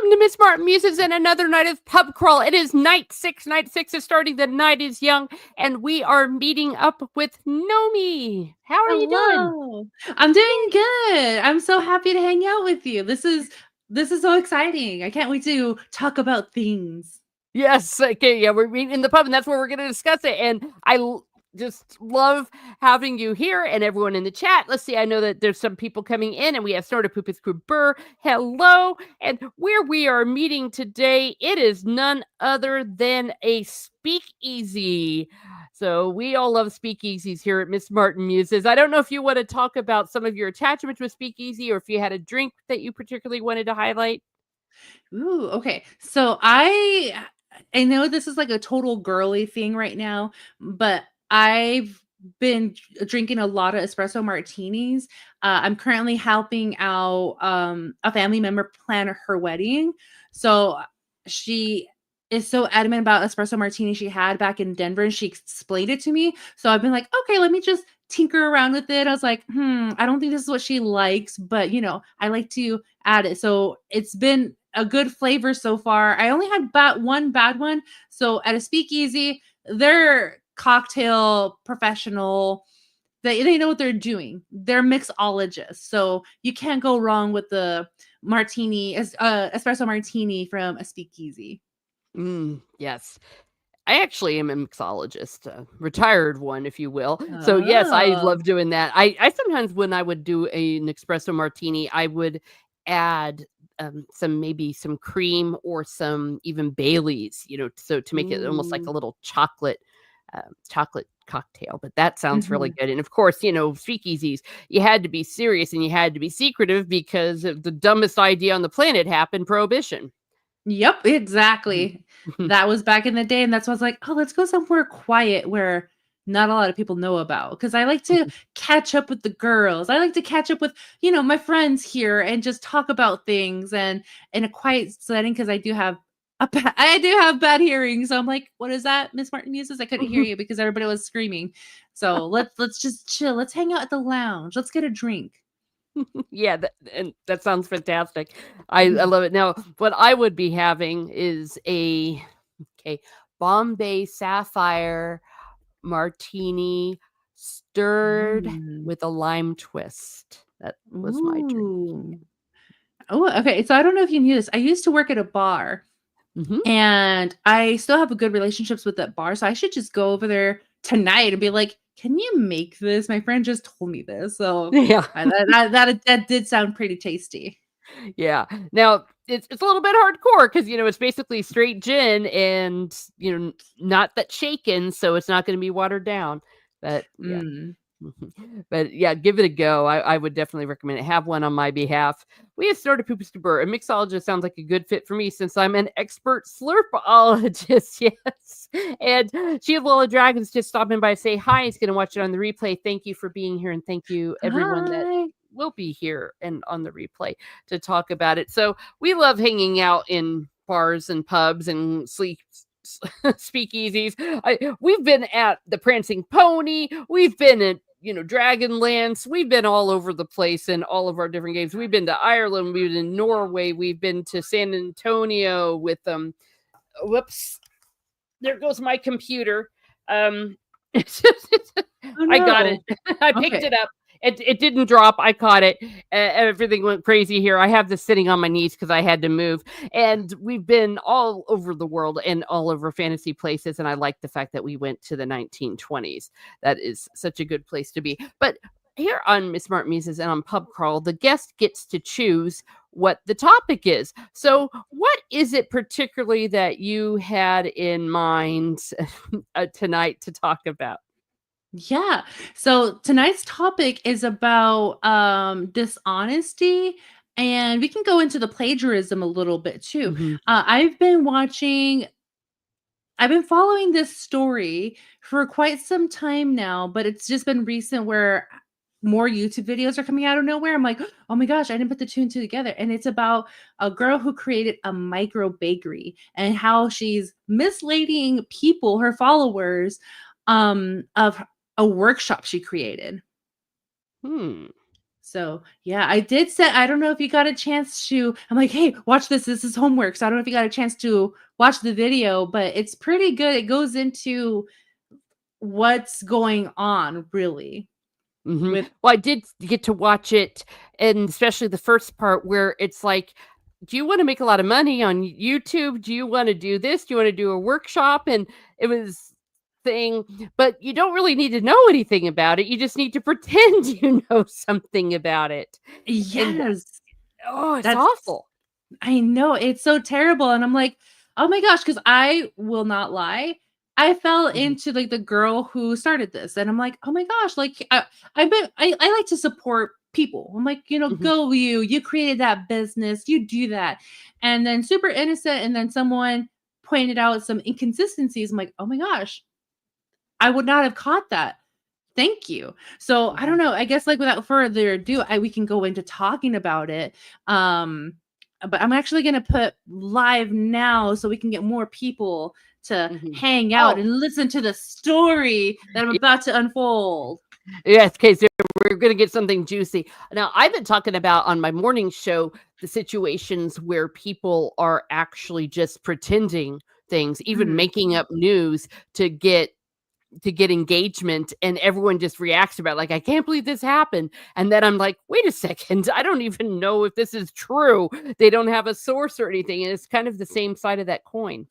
Welcome to Miss Martin Muses and another night of pub crawl. It is night 6. Night 6 is starting. The night is young, and we are meeting up with NOMI. How are you doing? Hello. I'm doing good. I'm so happy to hang out with you. This is so exciting. I can't wait to talk about things. Yes. Okay. Yeah, we're meeting in the pub, and that's where we're going to discuss it. And just love having you here and everyone in the chat. Let's see. I know that there's some people coming in, and we have Snorta Poopus Burr. Hello. And where we are meeting today, it is none other than a speakeasy. So we all love speakeasies here at Miss Martin Muses. I don't know if you want to talk about some of your attachments with speakeasy, or if you had a drink that you particularly wanted to highlight. Ooh, okay. So I know this is like a total girly thing right now, but I've been drinking a lot of espresso martinis. I'm currently helping out a family member plan her wedding. So she is so adamant about espresso martini she had back in Denver, and she explained it to me. So I've been like, okay, let me just tinker around with it. I was like, I don't think this is what she likes, but I like to add it. So it's been a good flavor so far. I only had one bad one. So at a speakeasy, they're cocktail professional. They know what they're doing. They're mixologists. So you can't go wrong with the martini, espresso martini from a speakeasy. Yes. I actually am a mixologist, a retared one, if you will. So yes, I Oh. love doing that. I sometimes, when I would do an espresso martini, I would add maybe some cream or some even Baileys, so to make it almost like Ooh. a little chocolate cocktail. But that sounds really Mhm. good. And of course, speakeasies, you had to be serious and you had to be secretive, because the dumbest idea on the planet happened: prohibition. Yep, exactly. That was back in the day, and that's why I was like, "Oh, let's go somewhere quiet where not a lot of people know about." Because I like to catch up with the girls. I like to catch up with, my friends here and just talk about things and in a quiet setting, because I do have bad hearing. So I'm like, "What is that, Miss Martin Muses? I couldn't hear you because everybody was screaming." So let's just chill. Let's hang out at the lounge. Let's get a drink. Yeah, and that sounds fantastic. I love it. Now, what I would be having is a Bombay Sapphire martini stirred Mm. with a lime twist. That was my drink. Ooh. Oh, okay. So I don't know if you knew this. I used to work at a bar, Mhm. and I still have a good relationships with that bar. So I should just go over there tonight and be like, "Can you make this? My friend just told me this." So Yeah. that did sound pretty tasty. Yeah. Now, it's a little bit hardcore, because it's basically straight gin and, not that shaken, so it's not gonna be watered down. But yeah. Mm. But yeah, give it a go. I would definitely recommend it. Have one on my behalf. We have started Poops to Burr. A mixologist sounds like a good fit for me, since I'm an expert slurpologist. Yes. And Shield Wall of Dragons just stopping by to say hi. He's going to watch it on the replay. Thank you for being here. And thank you, everyone that Hi. will be here and on the replay to talk about it. So we love hanging out in bars and pubs and speakeasies. We've been at the Prancing Pony. We've been at Dragonlance. We've been all over the place in all of our different games. We've been to Ireland. We've been to Norway. We've been to San Antonio with whoops, there goes my computer. I Oh got it. no. I picked Okay. it up. It didn't drop. I caught it. Everything went crazy here. I have this sitting on my knees because I had to move. And we've been all over the world and all over fantasy places. And I like the fact that we went to the 1920s. That is such a good place to be. But here on Miss Smart Muses and on Pub Crawl, the guest gets to choose what the topic is. So, what is it particularly that you had in mind tonight to talk about? Yeah. So tonight's topic is about dishonesty, and we can go into the plagiarism a little bit too. Mhm. I've been following this story for quite some time now, but it's just been recent where more YouTube videos are coming out of nowhere. I'm like, oh my gosh, I didn't put the two and two together. And it's about a girl who created a micro bakery and how she's misleading people, her followers, of a workshop she created. Hmm. So yeah, I did say, I don't know if you got a chance to, I'm like, hey, watch this. This is homework. So I don't know if you got a chance to watch the video, but it's pretty good. It goes into what's going on really Mhm. with. Well, I did get to watch it, and especially the first part where it's like, "Do you wanna make a lot of money on YouTube? Do you wanna do this? Do you wanna do a workshop?" And it was saying, "But you don't really need to know anything about it, you just need to pretend you know something about it." And, Yes, oh, it's that's, awful. I know, it's so terrible, and I'm like, "Oh my gosh," because I will not lie, I fell Mhm, into, like, the girl who started this, and I'm like, "Oh my gosh," like, I like to support people. I'm like, mhm. "Go you created that business, you do that." And then super innocent, and then someone pointed out some inconsistencies. I'm like, "Oh my gosh, I would not have caught that. Thank you." So, I Yeah. don't know, I guess, like, without further ado, we can go into talking about it. Um, but I'm actually gonna put live now so we can get more people to Mhm. hang out Oh, and listen to the story that I'm ye about to unfold. yes, 'cause we're gonna get something juicy. Now, I've been talking about on my morning show the situations where people are actually just pretending things, even Mhm. making up news to get engagement, and everyone just reacts about it, like, "I can't believe this happened." And then I'm like, "Wait a second, I don't even know if this is true." They don't have a source or anything, and it's kind of the same side of that coin.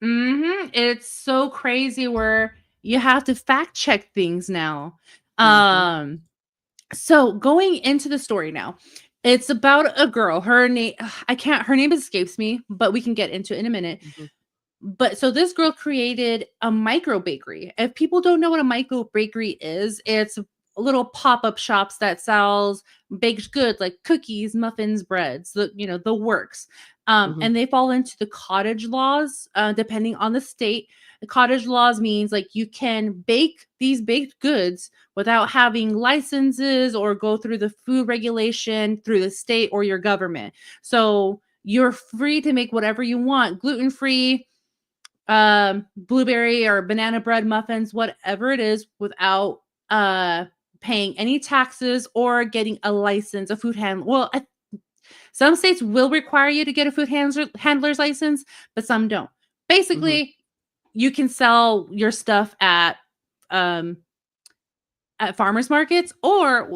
Mhm. It's so crazy where you have to fact check things now. Mhm, Um, so going into the story now, it's about a girl. Her name, I can't, her name escapes me, but we can get into it in a minute. mhm, But so this girl created a micro bakery. If people don't know what a micro bakery is, it's little pop-up shops that sells baked goods like cookies, muffins, breads, the works. mhm. And they fall into the cottage laws, depending on the state. The cottage laws means like you can bake these baked goods without having licenses or go through the food regulation through the state or your government. So you're free to make whatever you want, gluten-free, blueberry or banana bread muffins, whatever it is, without uh paying any taxes or getting a license, a food hand. Well, some states will require you to get a handler's license, but some don't. Mhm. Basically, you can sell your stuff um at farmers markets, or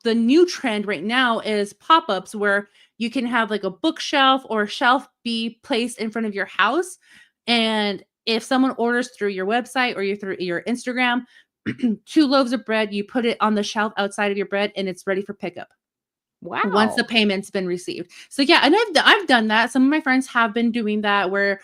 the new trend right now is pop-ups where you can have like a bookshelf or a shelf be placed in front of your house, and if someone orders through your website or through your Instagram, 2 loaves of bread, you put it on the shelf outside of your bread and it's ready for pickup once the Wow. payment's been received. So yeah, and I've done that. Some of my friends have been doing that where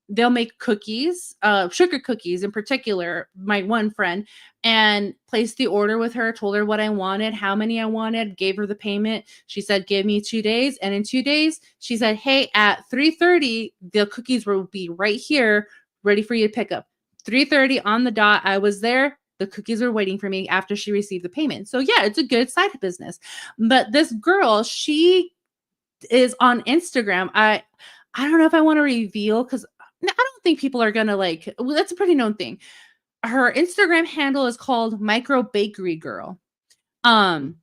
they'll make cookies, sugar cookies in particular, my one friend, and placed the order with her, told her what I wanted, how many I wanted, gave her the payment. She said, "Give me 2 days." And in 2 days, she said, "Hey, at 3:30, the cookies will be right here ready for you to pick up." 3:30 on the dot, I was there. The cookies were waiting for me after she received the payment. So yeah, it's a good side business. But this girl, she is on Instagram. I don't know if I want to reveal because I don't think people are gonna like. Well, that's a pretty known thing. Her Instagram handle is called Micro Bakery Girl. Mm. Um,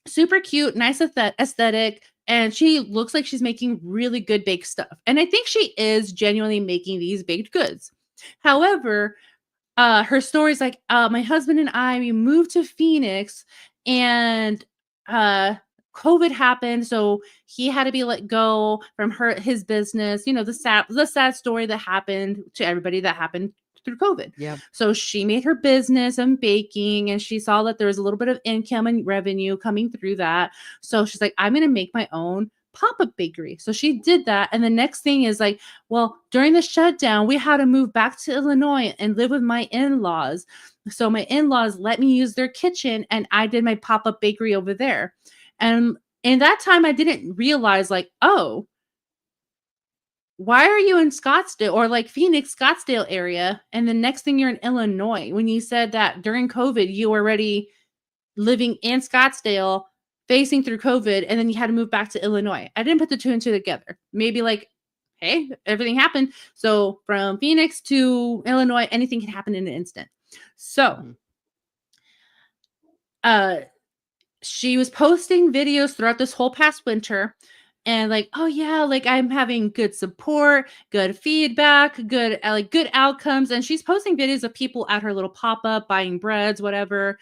Super cute, nice aesthetic, and she looks like she's making really good baked stuff. And I think she is genuinely making these baked goods. However, her story's like, my husband and I, we moved to Phoenix, and uh COVID happened, so he had to be let go from his business. The sad story that happened to everybody that happened through COVID. Yeah. So she made her business and baking, and she saw that there was a little bit of income and revenue coming through that. So she's like, I'm gonna make my own pop-up bakery. So she did that. And the next thing is like, well, during the shutdown, we had to move back to Illinois and live with my in-laws. So my in-laws let me use their kitchen, and I did my pop-up bakery over there. And in that time I didn't realize like, oh, why are you in Scottsdale or like Phoenix, Scottsdale area? And the next thing you're in Illinois, when you said that during COVID, you were already living in Scottsdale, facing through COVID, and then you had to move back to Illinois. I didn't put the two and two together. Maybe like, hey, everything happened. So from Phoenix to Illinois, anything can happen in an instant. So Mhm. uh she was posting videos throughout this whole past winter and like, oh yeah, like I'm having good support, good feedback, good like good outcomes. And she's posting videos of people at her little pop-up buying breads, whatever.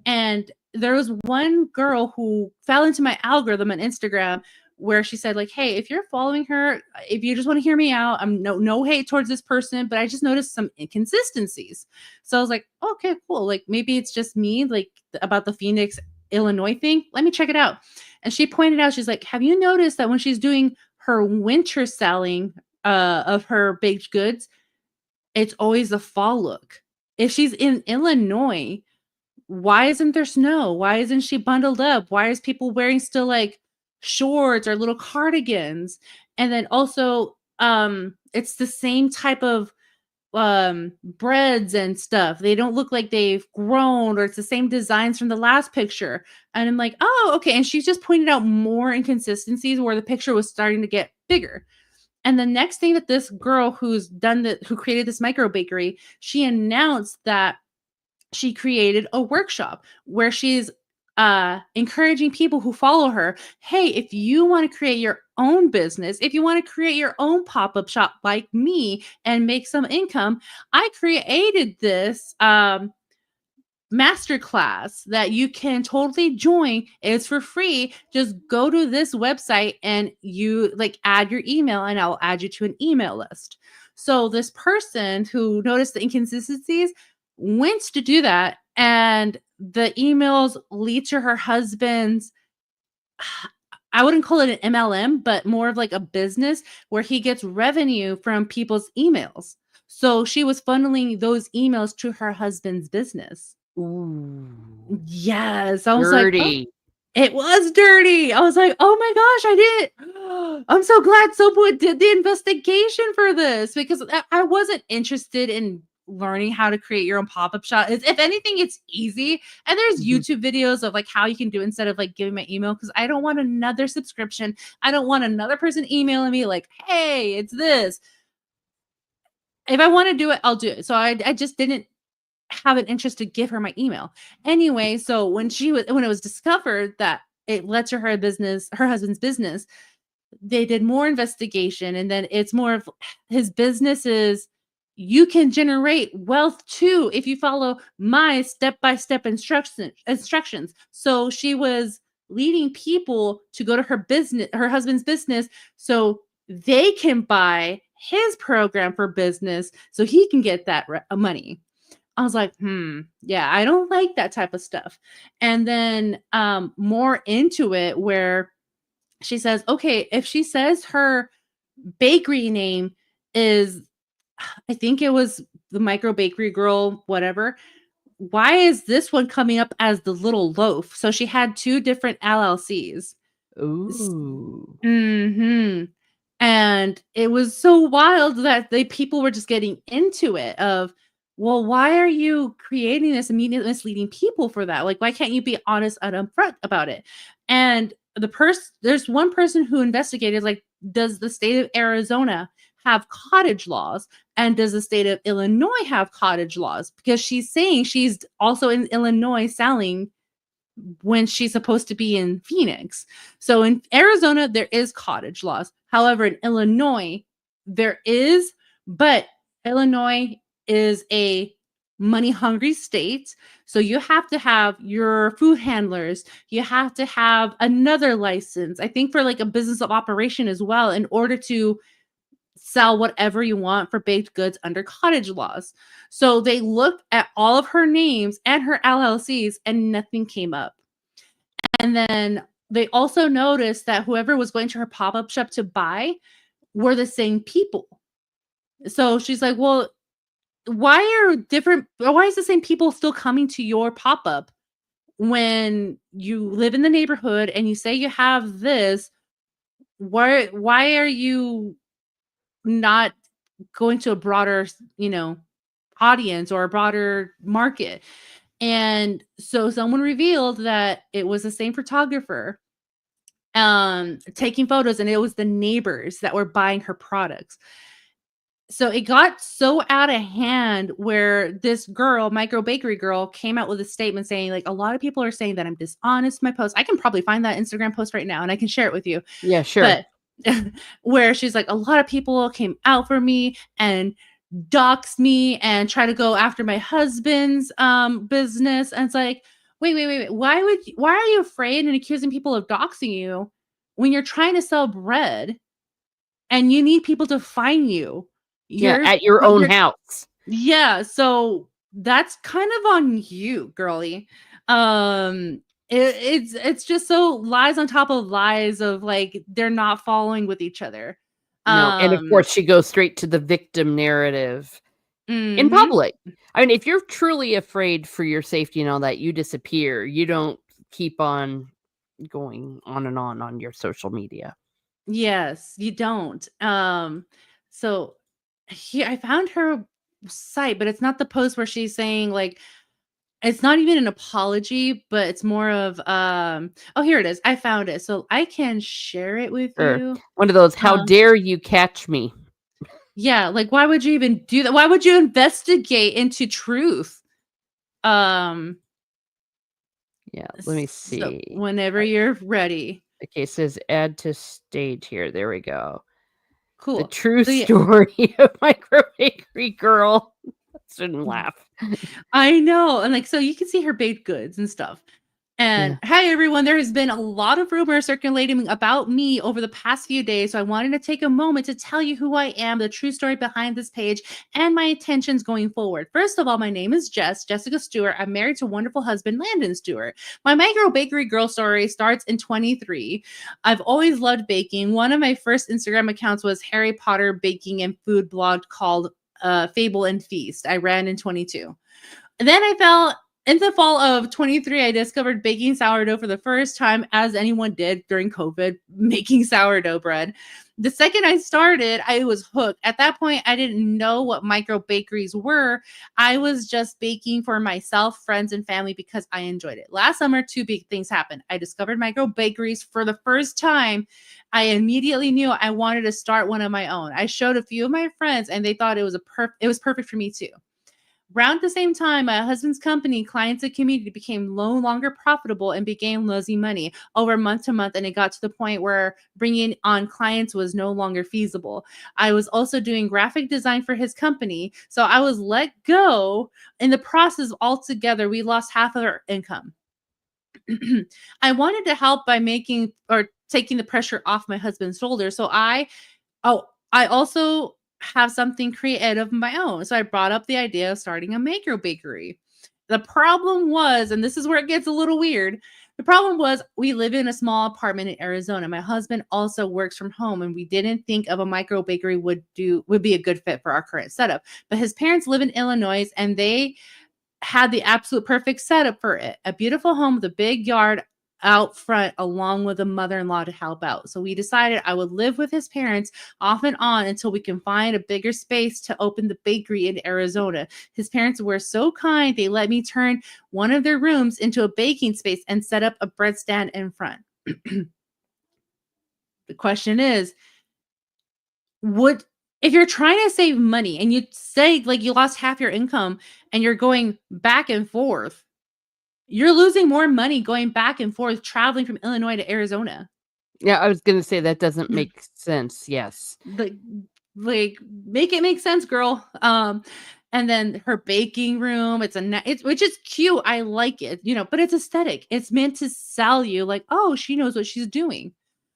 And there was one girl who fell into my algorithm on Instagram where she said, like, hey, if you're following her, if you just want to hear me out, I'm no hate towards this person, but I just noticed some inconsistencies. So I was like, okay, cool. Like maybe it's just me, like about the Phoenix, Illinois thing. Let me check it out. And she pointed out, she's like, have you noticed that when she's doing her winter selling of her baked goods, it's always the fall look. If she's in Illinois, why isn't there snow? Why isn't she bundled up? Why is people wearing still like shorts or little cardigans? And then also it's the same type of breads and stuff. They don't look like they've grown, or it's the same designs from the last picture. And I'm like, oh, okay. And she's just pointed out more inconsistencies where the picture was starting to get bigger. And the next thing that this girl who created this micro bakery, she announced that she created a workshop where she's encouraging people who follow her, hey, if you want to create your own business, if you want to create your own pop-up shop like me and make some income, I created this masterclass that you can totally join. It's for free. Just go to this website and you like add your email and I'll add you to an email list. So this person who noticed the inconsistencies went to do that, and the emails lead to her husband's, I wouldn't call it an MLM, but more of like a business where he gets revenue from people's emails. So she was funneling those emails to her husband's business. Ooh. Yes, I was like, oh, Dirty. it was dirty. I was like, oh my gosh, I did. I'm so glad someone did the investigation for this, because I wasn't interested in learning how to create your own pop-up shop. If anything, it's easy. And there's Mhm. YouTube videos of like how you can do it instead of like giving my email, because I don't want another subscription. I don't want another person emailing me like, hey, it's this. If I want to do it, I'll do it. So I just didn't have an interest to give her my email. Anyway, so when it was discovered that it led to her business, her husband's business, they did more investigation, and then it's more of his business is, you can generate wealth too if you follow my step-by-step instructions. So she was leading people to go to her husband's business, so they can buy his program for business so he can get that money. I was like, yeah, I don't like that type of stuff. And then more into it where she says, okay, if she says her bakery name is, I think it was the micro bakery girl, whatever, why is this one coming up as the little loaf? So she had two different LLCs. Ooh. Mm-hmm. And it was so wild that people were just getting into it of, well, why are you creating this and misleading people for that? Like, why can't you be honest and upfront about it? And there's one person who investigated, like, does the state of Arizona have cottage laws? And does the state of Illinois have cottage laws? Because she's saying she's also in Illinois selling when she's supposed to be in Phoenix. So in Arizona, there is cottage laws. However, in Illinois, there is, but Illinois is a money hungry state. So you have to have your food handlers. You have to have another license, I think, for like a business of operation as well, in order to sell whatever you want for baked goods under cottage laws. So they looked at all of her names and her LLCs and nothing came up. And then they also noticed that whoever was going to her pop-up shop to buy were the same people. So she's like, well, why is the same people still coming to your pop-up when you live in the neighborhood and you say you have this? Why are you not going to a broader, audience or a broader market? And so someone revealed that it was the same photographer taking photos, and it was the neighbors that were buying her products. So it got so out of hand where this girl, micro bakery girl, came out with a statement saying, like, a lot of people are saying that I'm dishonest in my post. I can probably find that Instagram post right now and I can share it with you. Yeah, sure. But where she's like, a lot of people came out for me and dox me and try to go after my husband's business. And it's like, wait. Why are you afraid and accusing people of doxing you when you're trying to sell bread and you need people to find you? Yeah, You're at your own you're house. yeah, so that's kind of on you, girly. It's just so lies on top of lies of like they're not following with each other. No, and of Um, course, she goes straight to the victim narrative in mhm. public. I mean, if you're truly afraid for your safety and all that, you disappear. You don't keep on going on your social media. Yes, you don't. So here I found her site, but it's not the post where she's saying like it's not even an apology, but it's more of oh here it is. I found it. So I can share it with Or you. one of those, "How Um dare you catch me?" yeah, like why would you even do that? Why would you investigate into truth? Um Yeah, let me so see. whenever you're ready. Okay, it says add to stage here. There we go. The Cool. true So yeah, story of Micro Bakery Girl. Shouldn't laugh. I know. And like so you can see her baked goods and stuff. And Yeah. hi, everyone. There has been a lot of rumors circulating about me over the past few days. So I wanted to take a moment to tell you who I am, the true story behind this page, and my intentions going forward. First of all, my name is Jessica Stewart. I'm married to wonderful husband, Landon Stewart. My micro bakery girl story starts in 23. I've always loved baking. One of my first Instagram accounts was Harry Potter baking and food blog called Fable and Feast. I ran in 22. And then I fell in the fall of 23, I discovered baking sourdough for the first time, as anyone did during COVID, making sourdough bread. The second I started, I was hooked. At that point, I didn't know what micro bakeries were. I was just baking for myself, friends, and family because I enjoyed it. Last summer, two big things happened. I discovered micro bakeries for the first time. I immediately knew I wanted to start one of my own. I showed a few of my friends, and they thought it was perfect for me too. Around the same time, my husband's company, Clients and Community, became no longer profitable and began losing money over month to month. And it got to the point where bringing on clients was no longer feasible. I was also doing graphic design for his company. So I was let go. In the process, altogether, we lost half of our income. I wanted to help by making or taking the pressure off my husband's shoulders. I also have something creative of my own. So I brought up the idea of starting a micro bakery. The problem was, and this is where it gets a little weird. The problem was we live in a small apartment in Arizona. My husband also works from home, and we didn't think of a micro bakery would be a good fit for our current setup. But his parents live in Illinois, and they had the absolute perfect setup for it. A beautiful home with a big yard out front, along with a mother-in-law to help out. So we decided I would live with his parents off and on until we can find a bigger space to open the bakery in Arizona. His parents were so kind, they let me turn one of their rooms into a baking space and set up a bread stand in front. The question is, would if you're trying to save money and you say like you lost half your income and you're going back and forth, you're losing more money going back and forth traveling from Illinois to Arizona. Yeah, I was gonna say that doesn't make sense. Yes. Like like make it make sense, girl. And then her baking room, it's which is cute. I like it, but it's aesthetic. It's meant to sell you like, "Oh, she knows what she's doing."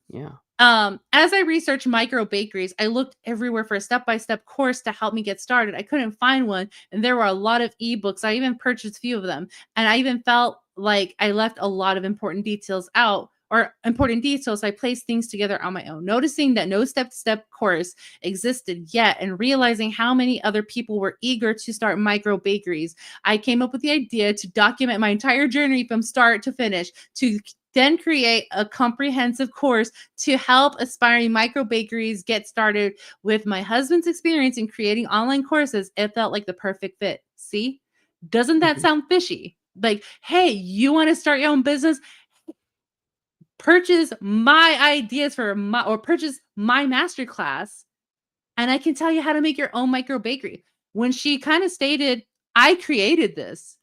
Yeah. As I researched micro bakeries, I looked everywhere for a step-by-step course to help me get started. I couldn't find one, and there were a lot of ebooks. I even purchased a few of them, and I even felt like I left a lot of important details out or important details. I placed things together on my own, noticing that no step-to-step course existed yet, and realizing how many other people were eager to start micro bakeries. I came up with the idea to document my entire journey from start to finish, to then create a comprehensive course to help aspiring micro bakeries get started. With my husband's experience in creating online courses, it felt like the perfect fit. See? Doesn't that Mhm. sound fishy? Like, hey, you want to start your own business? Purchase my ideas or purchase my masterclass and I can tell you how to make your own micro bakery. When she kind of stated, I created this.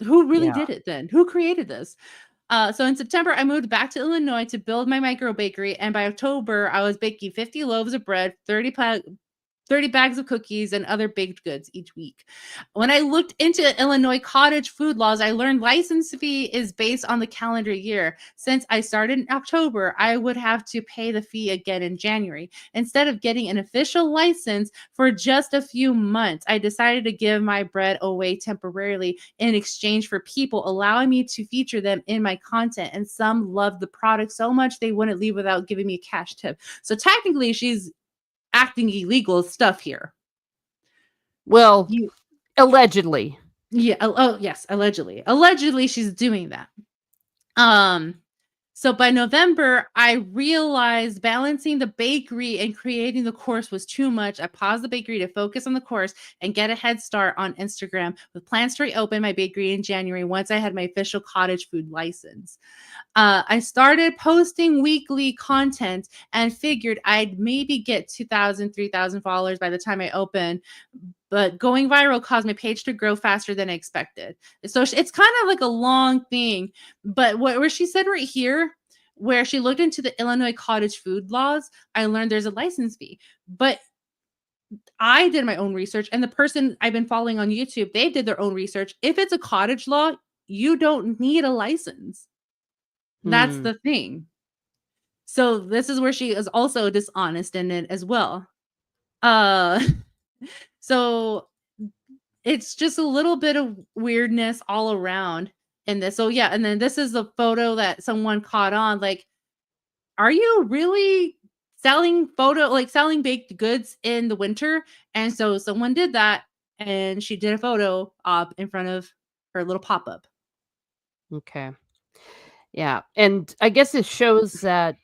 Who really Yeah. did it then? Who created this? So in September, I moved back to Illinois to build my micro bakery. And by October, I was baking 50 loaves of bread, 30 bags of cookies, and other baked goods each week. When I looked into Illinois cottage food laws, I learned license fee is based on the calendar year. Since I started in October, I would have to pay the fee again in January. Instead of getting an official license for just a few months, I decided to give my bread away temporarily in exchange for people allowing me to feature them in my content. And some loved the product so much they wouldn't leave without giving me a cash tip. So technically, she's acting illegal stuff here. Well, You allegedly. Yeah, oh yes, allegedly. Allegedly she's doing that. Um so by November, I realized balancing the bakery and creating the course was too much. I paused the bakery to focus on the course and get a head start on Instagram with plans to reopen my bakery in January once I had my official cottage food license. I started posting weekly content and figured I'd maybe get 2,000, 3,000 followers by the time I open. But going viral caused my page to grow faster than I expected. So it's kind of like a long thing. But where she said right here, where she looked into the Illinois cottage food laws, I learned there's a license fee. But I did my own research, and the person I've been following on YouTube, they did their own research. If it's a cottage law, you don't need a license. That's Hmm. the thing. So this is where she is also dishonest in it as well. Uh so it's just a little bit of weirdness all around in this. So yeah, and then this is the photo that someone caught on. Like, are you really selling baked goods in the winter? And so someone did that, and she did a photo up in front of her little pop-up. Okay. Yeah. And I guess it shows that,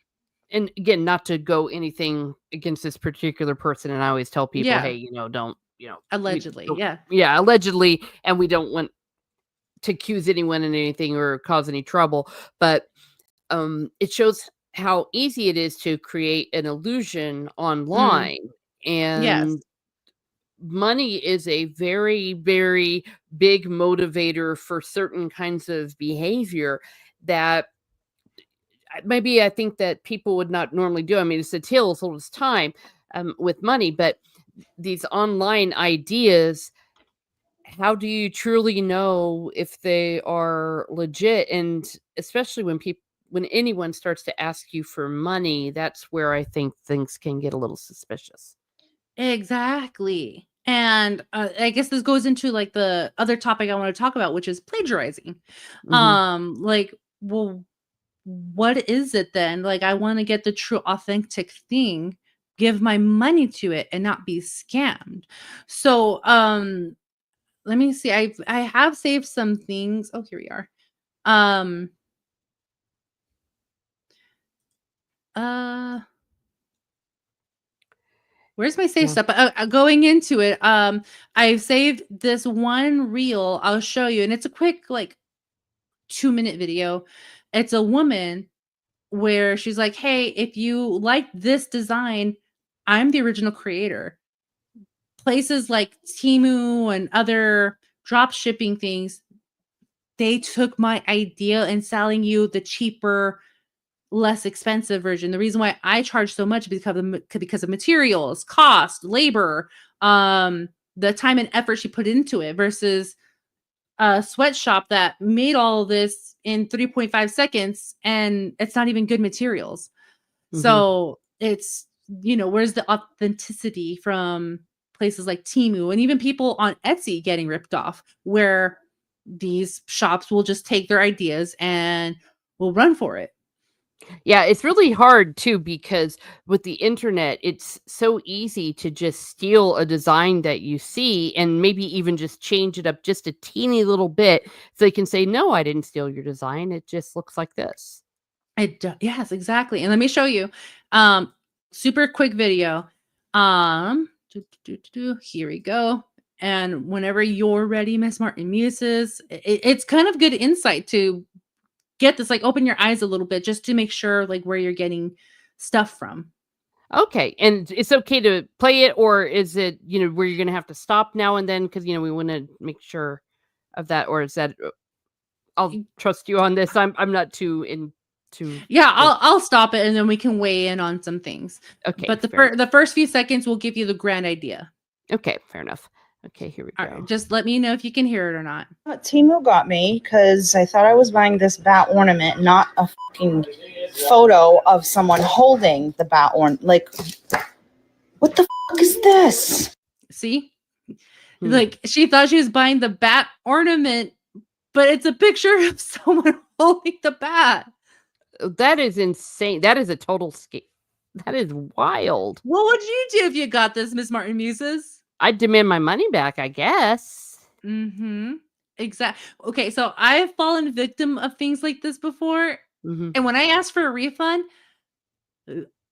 and again, not to go anything against this particular person, and I always tell people, Yeah, hey, don't, we allegedly. don't, Yeah. yeah, allegedly, and we don't want to accuse anyone in anything or cause any trouble, but it shows how easy it is to create an illusion Mm, online, yes. and money is a very, very big motivator for certain kinds of behavior that maybe I think that people would not normally do. I mean, it's a tale as old as time, with money, but these online ideas, how do you truly know if they are legit? And especially when anyone starts to ask you for money, that's where I think things can get a little suspicious. Exactly. And I guess this goes into like the other topic I want to talk about, which is plagiarizing. Mhm. Like, well, what is it then? Like, I want to get the true authentic thing, give my money to it and not be scammed. So, let me see. I have saved some things. Oh, here we are. Um, uh Where's my save Yeah. stuff? Going into it, I've saved this one reel. I'll show you, and it's a quick, like, 2-minute video. It's a woman where she's like, "Hey, if you like this design, I'm the original creator." Places like Temu and other drop shipping things, they took my idea and selling you the cheaper, less expensive version. The reason why I charge so much because of materials, cost, labor, the time and effort she put into it versus a sweatshop that made all this in 3.5 seconds and it's not even good materials. Mhm. So it's, where's the authenticity from places like Timu and even people on Etsy getting ripped off, where these shops will just take their ideas and will run for it. Yeah, it's really hard too because with the internet, it's so easy to just steal a design that you see and maybe even just change it up just a teeny little bit so they can say, "No, I didn't steal your design. It just looks like this." Yes, exactly, and let me show you, um, super quick video, here we go, and whenever you're ready, Miss Martin Muses, it's kind of good insight to get this, like, open your eyes a little bit just to make sure, like, where you're getting stuff from. Okay, and it's okay to play it, or is it, where you're gonna have to stop now and then because, we wanna make sure of that, or is that I'll trust you on this. I'm not too into Yeah, this. I'll stop it and then we can weigh in on some things. Okay, But the fair enough. the first few seconds will give you the grand idea. Okay, fair enough. Okay, here we All go. right, just let me know if you can hear it or not. Timu got me because I thought I was buying this bat ornament, not a fucking photo of someone holding the bat ornament. Like, what the fuck is this? See? Like, she thought she was buying the bat ornament, but it's a picture of someone holding the bat. That is insane. That is a total scam. That is wild. What would you do if you got this, Miss Martin Muses? I'd demand my money back, I guess. Mm-hmm. Exactly. Okay, so I've fallen victim of things like this before. Mm-hmm. And when I ask for a refund,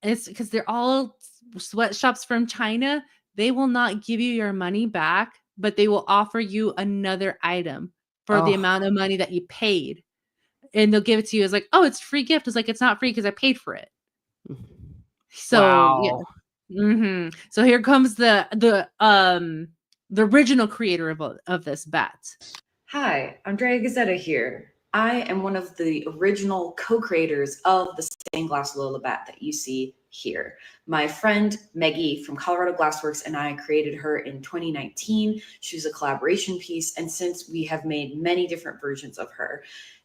it's because they're all sweatshops from China. They will not give you your money back, but they will offer you another item for the amount of money that you paid. And they'll give it to you as like, oh, it's free gift. It's like, it's not free because I paid for it. So Wow. yeah. So here comes the original creator of this bat. Hi, Andrea Gazzetta here. I am one of the original co-creators of the stained glass Lola bat that you see here. My friend Maggie from Colorado Glassworks and I created her in 2019. She was a collaboration piece, and since we have made many different versions of her.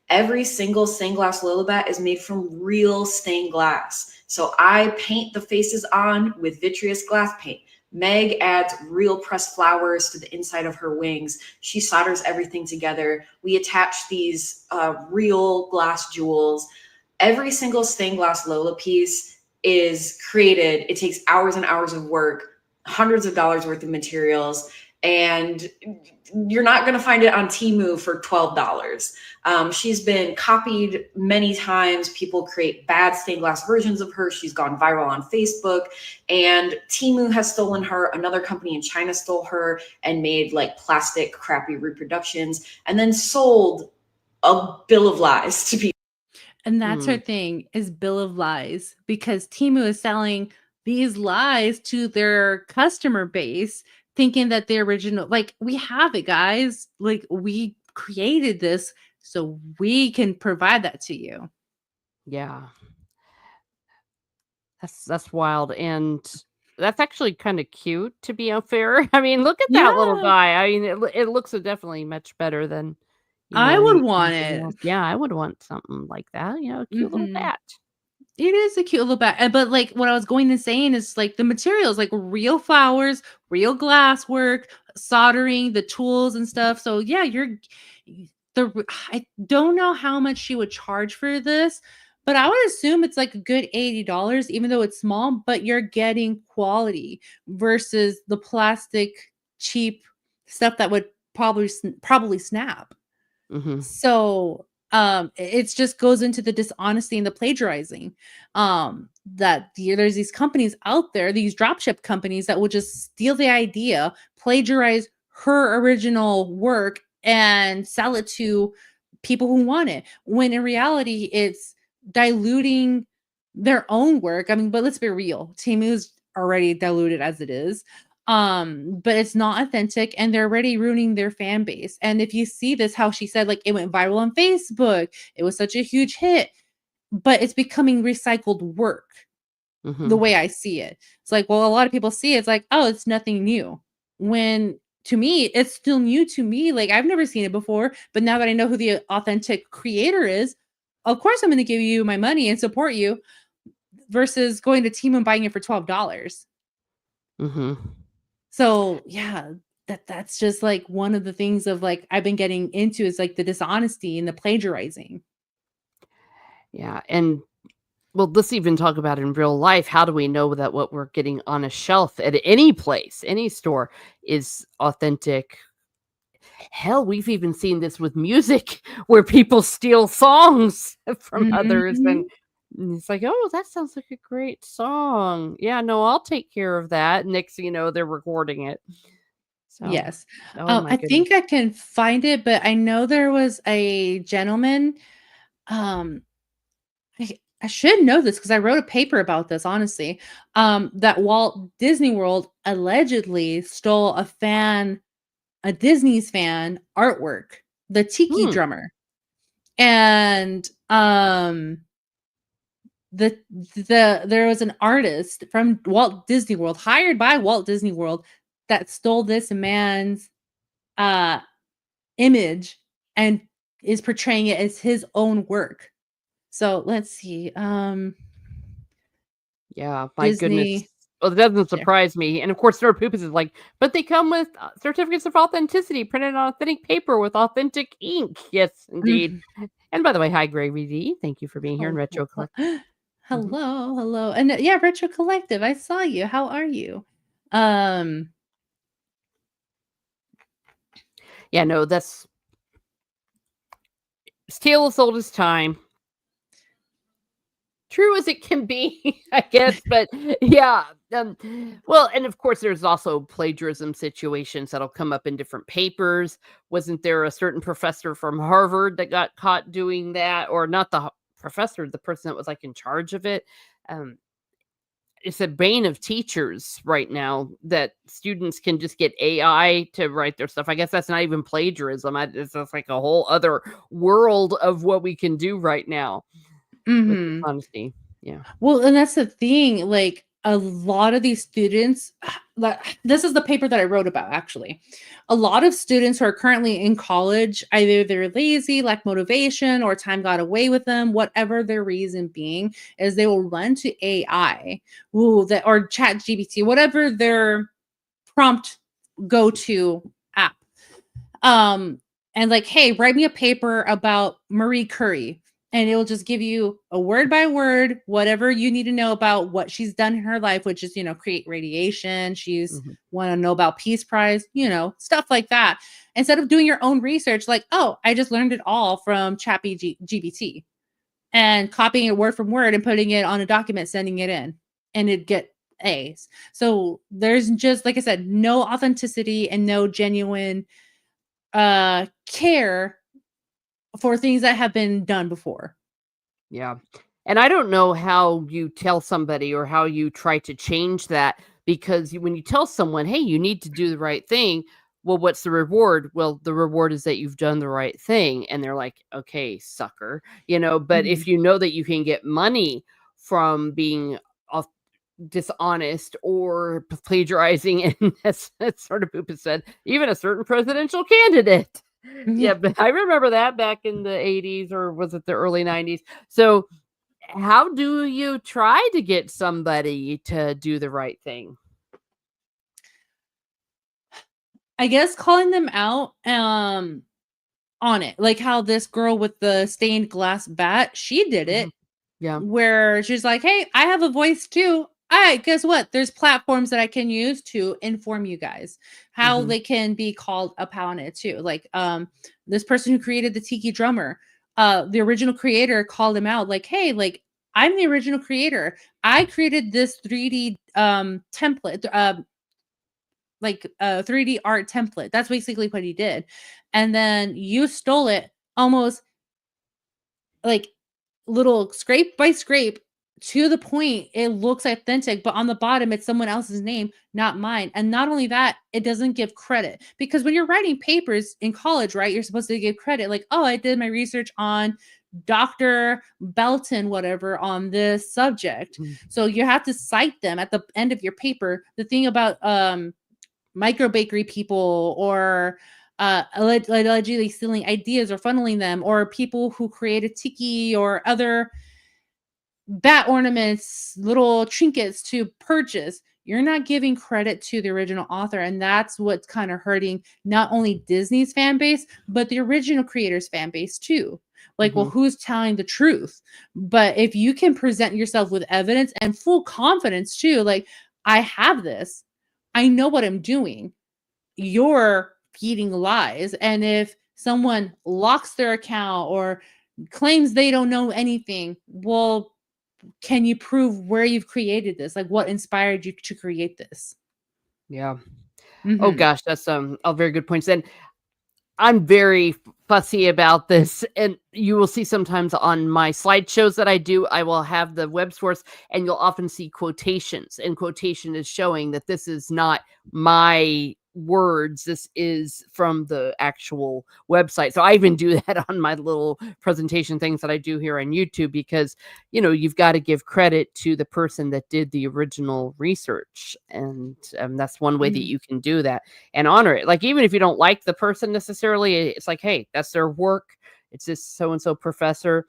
Every single stained glass Lola bat is made from real stained glass. So I paint the faces on with vitreous glass paint. Meg adds real pressed flowers to the inside of her wings. She solders everything together. We attach these real glass jewels. Every single stained glass Lola piece is created. It takes hours and hours of work, hundreds of dollars worth of materials, and you're not going to find it on Temu for $12. She's been copied many times. People create bad stained glass versions of her. She's gone viral on Facebook, and Temu has stolen her. Another company in China stole her and made like plastic crappy reproductions and then sold a bill of lies to people. And that's her thing, is bill of lies, because Temu is selling these lies to their customer base, thinking that the original, like, we have it, guys. Like, we created this, so we can provide that to you. Yeah. That's wild. And that's actually kind of cute, to be unfair. I mean, look at that little guy. I mean, it looks definitely much better than I would want it. else. Yeah, I would want something like that. A cute little bat. It is a cute little bat. But like what I was going to say is like the materials, like real flowers, real glass work, soldering, the tools and stuff. So yeah, I don't know how much she would charge for this, but I would assume it's like a good $80, even though it's small, but you're getting quality versus the plastic cheap stuff that would probably snap. So it just goes into the dishonesty and the plagiarizing. That there's these companies out there, these dropship companies that will just steal the idea, plagiarize her original work, and sell it to people who want it. When in reality, it's diluting their own work. I mean, but let's be real, Temu's already diluted as it is. But it's not authentic, and they're already ruining their fan base. And if you see this, how she said, like, it went viral on Facebook, it was such a huge hit, but it's becoming recycled work. The way I see it, it's like, well, a lot of people see it's like, oh, it's nothing new, when to me it's still new to me. Like, I've never seen it before, but now that I know who the authentic creator is, of course I'm going to give you my money and support you, versus going to Temu and buying it for $12. So yeah, that's just like one of the things of like I've been getting into, is like the dishonesty and the plagiarizing. Yeah, and well, let's even talk about in real life. How do we know that what we're getting on a shelf at any place, any store, is authentic? Hell, we've even seen this with music where people steal songs from others, and it's like, oh, that sounds like a great song. Yeah, no, I'll take care of that. Next thing you know, they're recording it. So, Yes. oh my I goodness. think I can find it, but I know there was a gentleman. I should know this because I wrote a paper about this, honestly. That Walt Disney World allegedly stole a Disney's fan artwork, the Tiki Hmm. drummer. And there was an artist from Walt Disney World, hired by Walt Disney World, that stole this man's image and is portraying it as his own work. So let's see. Yeah, my goodness. Disney. Well, it doesn't Yeah. surprise me. And of course, Sir Poopus is like, but they come with certificates of authenticity printed on authentic paper with authentic ink. Yes, indeed. Mhm. And by the way, hi, Gravy D. Thank you for being here in Hello. Retro Collective. Hello, hello. And yeah, Retro Collective. I saw you. How are you? Yeah, no, that's tale as old as time. True as it can be, I guess. But yeah. Well, and of course, there's also plagiarism situations that'll come up in different papers. Wasn't there a certain professor from Harvard that got caught doing that? Or not the professor, the person that was like in charge of it? It's a bane of teachers right now that students can just get AI to write their stuff. I guess that's not even plagiarism. It's just like a whole other world of what we can do right now with dishonesty. Yeah. Well, and that's the thing. Like a lot of these students, this is the paper that I wrote about actually. A lot of students who are currently in college, either they're lazy, lack motivation, or time got away with them, whatever their reason being, is they will run to AI, or Chat GPT, whatever their prompt go-to app. And like, hey, write me a paper about Marie Curie. And it will just give you a word by word, whatever you need to know about what she's done in her life, which is, create radiation. She's won a Nobel Peace Prize, stuff like that. Instead of doing your own research, like, oh, I just learned it all from GPT and copying it word from word and putting it on a document, sending it in, and it'd get A's. So there's just, like I said, no authenticity and no genuine care for things that have been done before. Yeah. And I don't know how you tell somebody or how you try to change that, because when you tell someone, hey, you need to do the right thing, well, what's the reward? Well, the reward is that you've done the right thing. And they're like, okay, sucker, but if you know that you can get money from being dishonest or plagiarizing, and that's sort of Poopa said, even a certain presidential candidate. Yeah, but I remember that back in the 80s, or was it the early 90s? So how do you try to get somebody to do the right thing? I guess calling them out on it, like how this girl with the stained glass bat, she did it. Yeah. Where she's like, hey, I have a voice too. All right, guess what? There's platforms that I can use to inform you guys how they can be called upon it too. Like this person who created the Tiki drummer, the original creator called him out, like, hey, like, I'm the original creator. I created this 3D template, like a 3D art template. That's basically what he did. And then you stole it almost like little scrape by scrape to the point it looks authentic, but on the bottom it's someone else's name, not mine. And not only that, it doesn't give credit, because when you're writing papers in college, right, you're supposed to give credit, like, oh, I did my research on Dr. Belton, whatever, on this subject. So you have to cite them at the end of your paper. The thing about micro bakery people, or allegedly stealing ideas or funneling them, or people who created tiki or other bat ornaments, little trinkets to purchase, you're not giving credit to the original author. And that's what's kind of hurting not only Disney's fan base, but the original creators' fan base too. Like, well, who's telling the truth? But if you can present yourself with evidence and full confidence too, like, I have this, I know what I'm doing, you're feeding lies. And if someone locks their account or claims they don't know anything, well, can you prove where you've created this? Like, what inspired you to create this? Yeah. Oh gosh, that's all very good points. And I'm very fussy about this, and you will see sometimes on my slideshows that I do, I will have the web source, and you'll often see quotations, and quotation is showing that this is not my words. This is from the actual website. So I even do that on my little presentation things that I do here on YouTube, because you've got to give credit to the person that did the original research, and that's one way that you can do that and honor it. Like, even if you don't like the person necessarily, it's like, hey, that's their work. It's this so-and-so professor.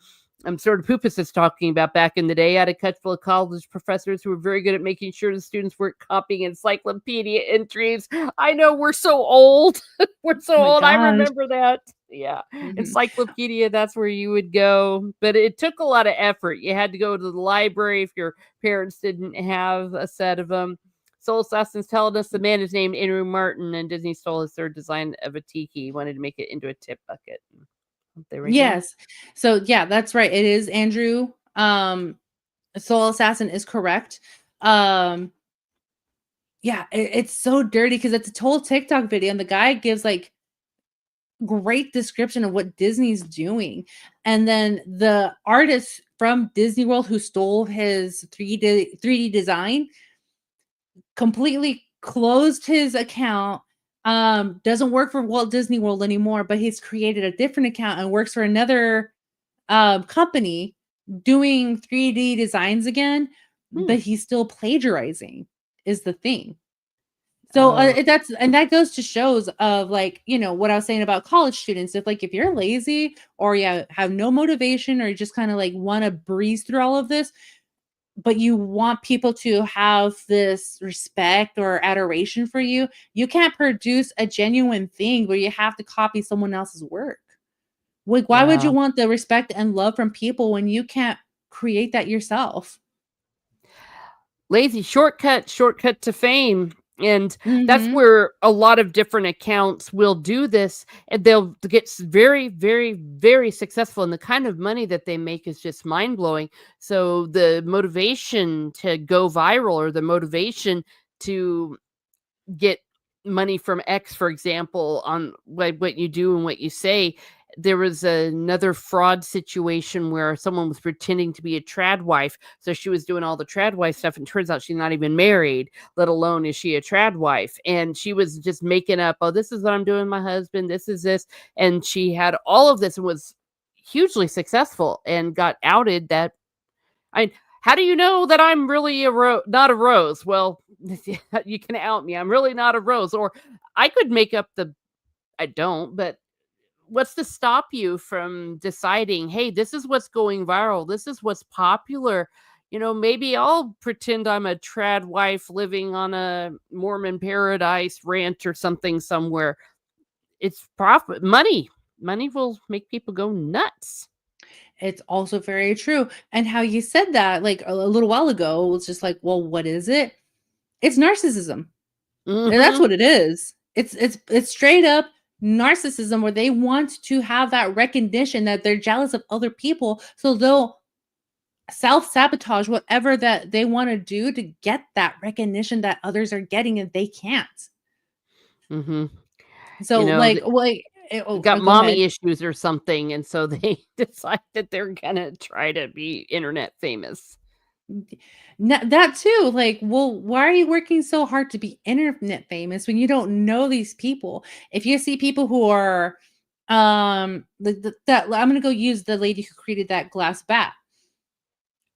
Sort of Pupus is talking about back in the day, I had a couple of college professors who were very good at making sure the students weren't copying encyclopedia entries. I know, we're so old. We're so my old. gosh. I remember that. Yeah. Encyclopedia, that's where you would go. But it took a lot of effort. You had to go to the library if your parents didn't have a set of them. Soul Assassin's telling us the man is named Andrew Martin, and Disney stole his third design of a tiki. He wanted to make it into a tip bucket. There we go. Yes. So yeah, that's right. It is Andrew. Soul Assassin is correct. Yeah, it's so dirty because it's a total TikTok video, and the guy gives like great description of what Disney's doing. And then the artist from Disney World who stole his 3D design completely closed his account. Doesn't work for Walt Disney World anymore, but he's created a different account and works for another company doing 3D designs again, but he's still plagiarizing is the thing. So that goes to shows of like, what I was saying about college students. If you're lazy or you have no motivation, or you just kind of like want to breeze through all of this, but you want people to have this respect or adoration for you, you can't produce a genuine thing where you have to copy someone else's work. Like, why would you want the respect and love from people when you can't create that yourself? Lazy shortcut to fame. And that's where a lot of different accounts will do this, and they'll get very, very, very successful. And the kind of money that they make is just mind blowing. So the motivation to go viral, or the motivation to get money from X, for example, on what you do and what you say. There was another fraud situation where someone was pretending to be a trad wife. So she was doing all the trad wife stuff, and turns out she's not even married, let alone is she a trad wife. And she was just making up, oh, this is what I'm doing with my husband. This is this. And she had all of this and was hugely successful and got outed. How do you know that I'm really not a rose? Well, you can out me. I'm really not a rose. Or I could make up I don't, but what's to stop you from deciding, hey, this is what's going viral. This is what's popular. Maybe I'll pretend I'm a trad wife living on a Mormon paradise ranch or something somewhere. It's profit. Money will make people go nuts. It's also very true. And how you said that like a little while ago was just like, well, what is it? It's narcissism. And that's what it is. It's straight up narcissism, where they want to have that recognition that they're jealous of other people. So they'll self-sabotage whatever that they want to do to get that recognition that others are getting and they can't. So got mommy issues or something, and so they decide that they're gonna try to be internet famous. That too, like, well, why are you working so hard to be internet famous when you don't know these people? If you see people who are I'm gonna go use the lady who created that glass bat.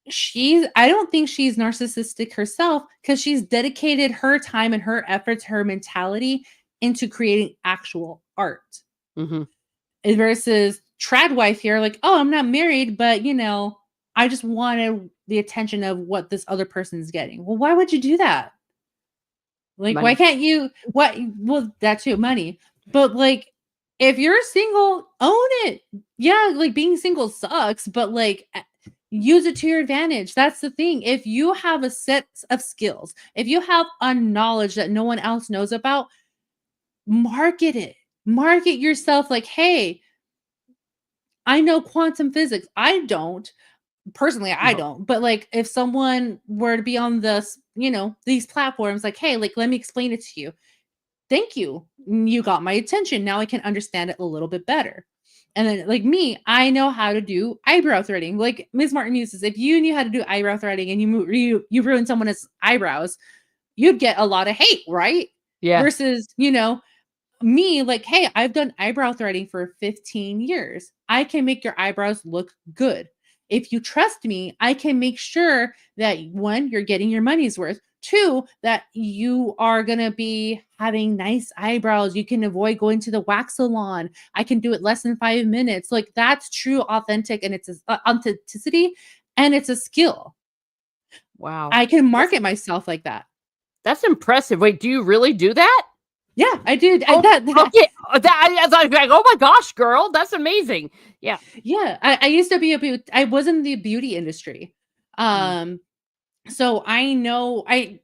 I don't think she's narcissistic herself, because she's dedicated her time and her efforts, her mentality into creating actual art. Versus trad wife here, like, oh, I'm not married, but I just wanted the attention of what this other person's getting. Well, why would you do that? Like, money. Why can't you? Well, that too, money. But like, if you're single, own it. Yeah, like being single sucks, but like, use it to your advantage. That's the thing. If you have a set of skills, if you have a knowledge that no one else knows about, market it. Market yourself like, hey, I know quantum physics. I don't. Personally, I don't. But like, if someone were to be on this, these platforms, like, hey, like, let me explain it to you. thank you. You got my attention. Now I can understand it a little bit better. And then, like me, I know how to do eyebrow threading. Like Ms. Martin Muses, if you knew how to do eyebrow threading and you ruined someone's eyebrows, you'd get a lot of hate, right? Yeah. Versus, you know, me, like, hey, I've done eyebrow threading for 15 years. I can make your eyebrows look good. If you trust me, I can make sure that one, you're getting your money's worth. Two, that you are going to be having nice eyebrows. You can avoid going to the wax salon. I can do it less than 5 minutes. Like that's true, authentic, and it's authenticity, and it's a skill. Wow. I can market myself like that. That's impressive. Wait, do you really do that? Yeah, I did. Okay. I was like, oh my gosh, girl, that's amazing. Yeah. Yeah, I used to be I was in the beauty industry. So I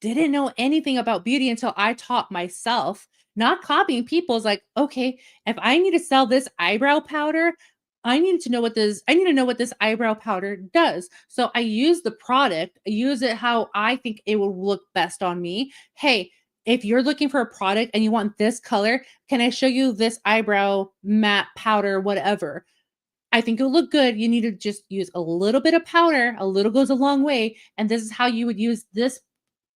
didn't know anything about beauty until I taught myself, not copying people's. Like, okay, if I need to sell this eyebrow powder, I need to know what this eyebrow powder does. So I use the product, I use it how I think it will look best on me. Hey, if you're looking for a product and you want this color, can I show you this eyebrow matte powder, whatever? I think it'll look good. You need to just use a little bit of powder. A little goes a long way. And this is how you would use this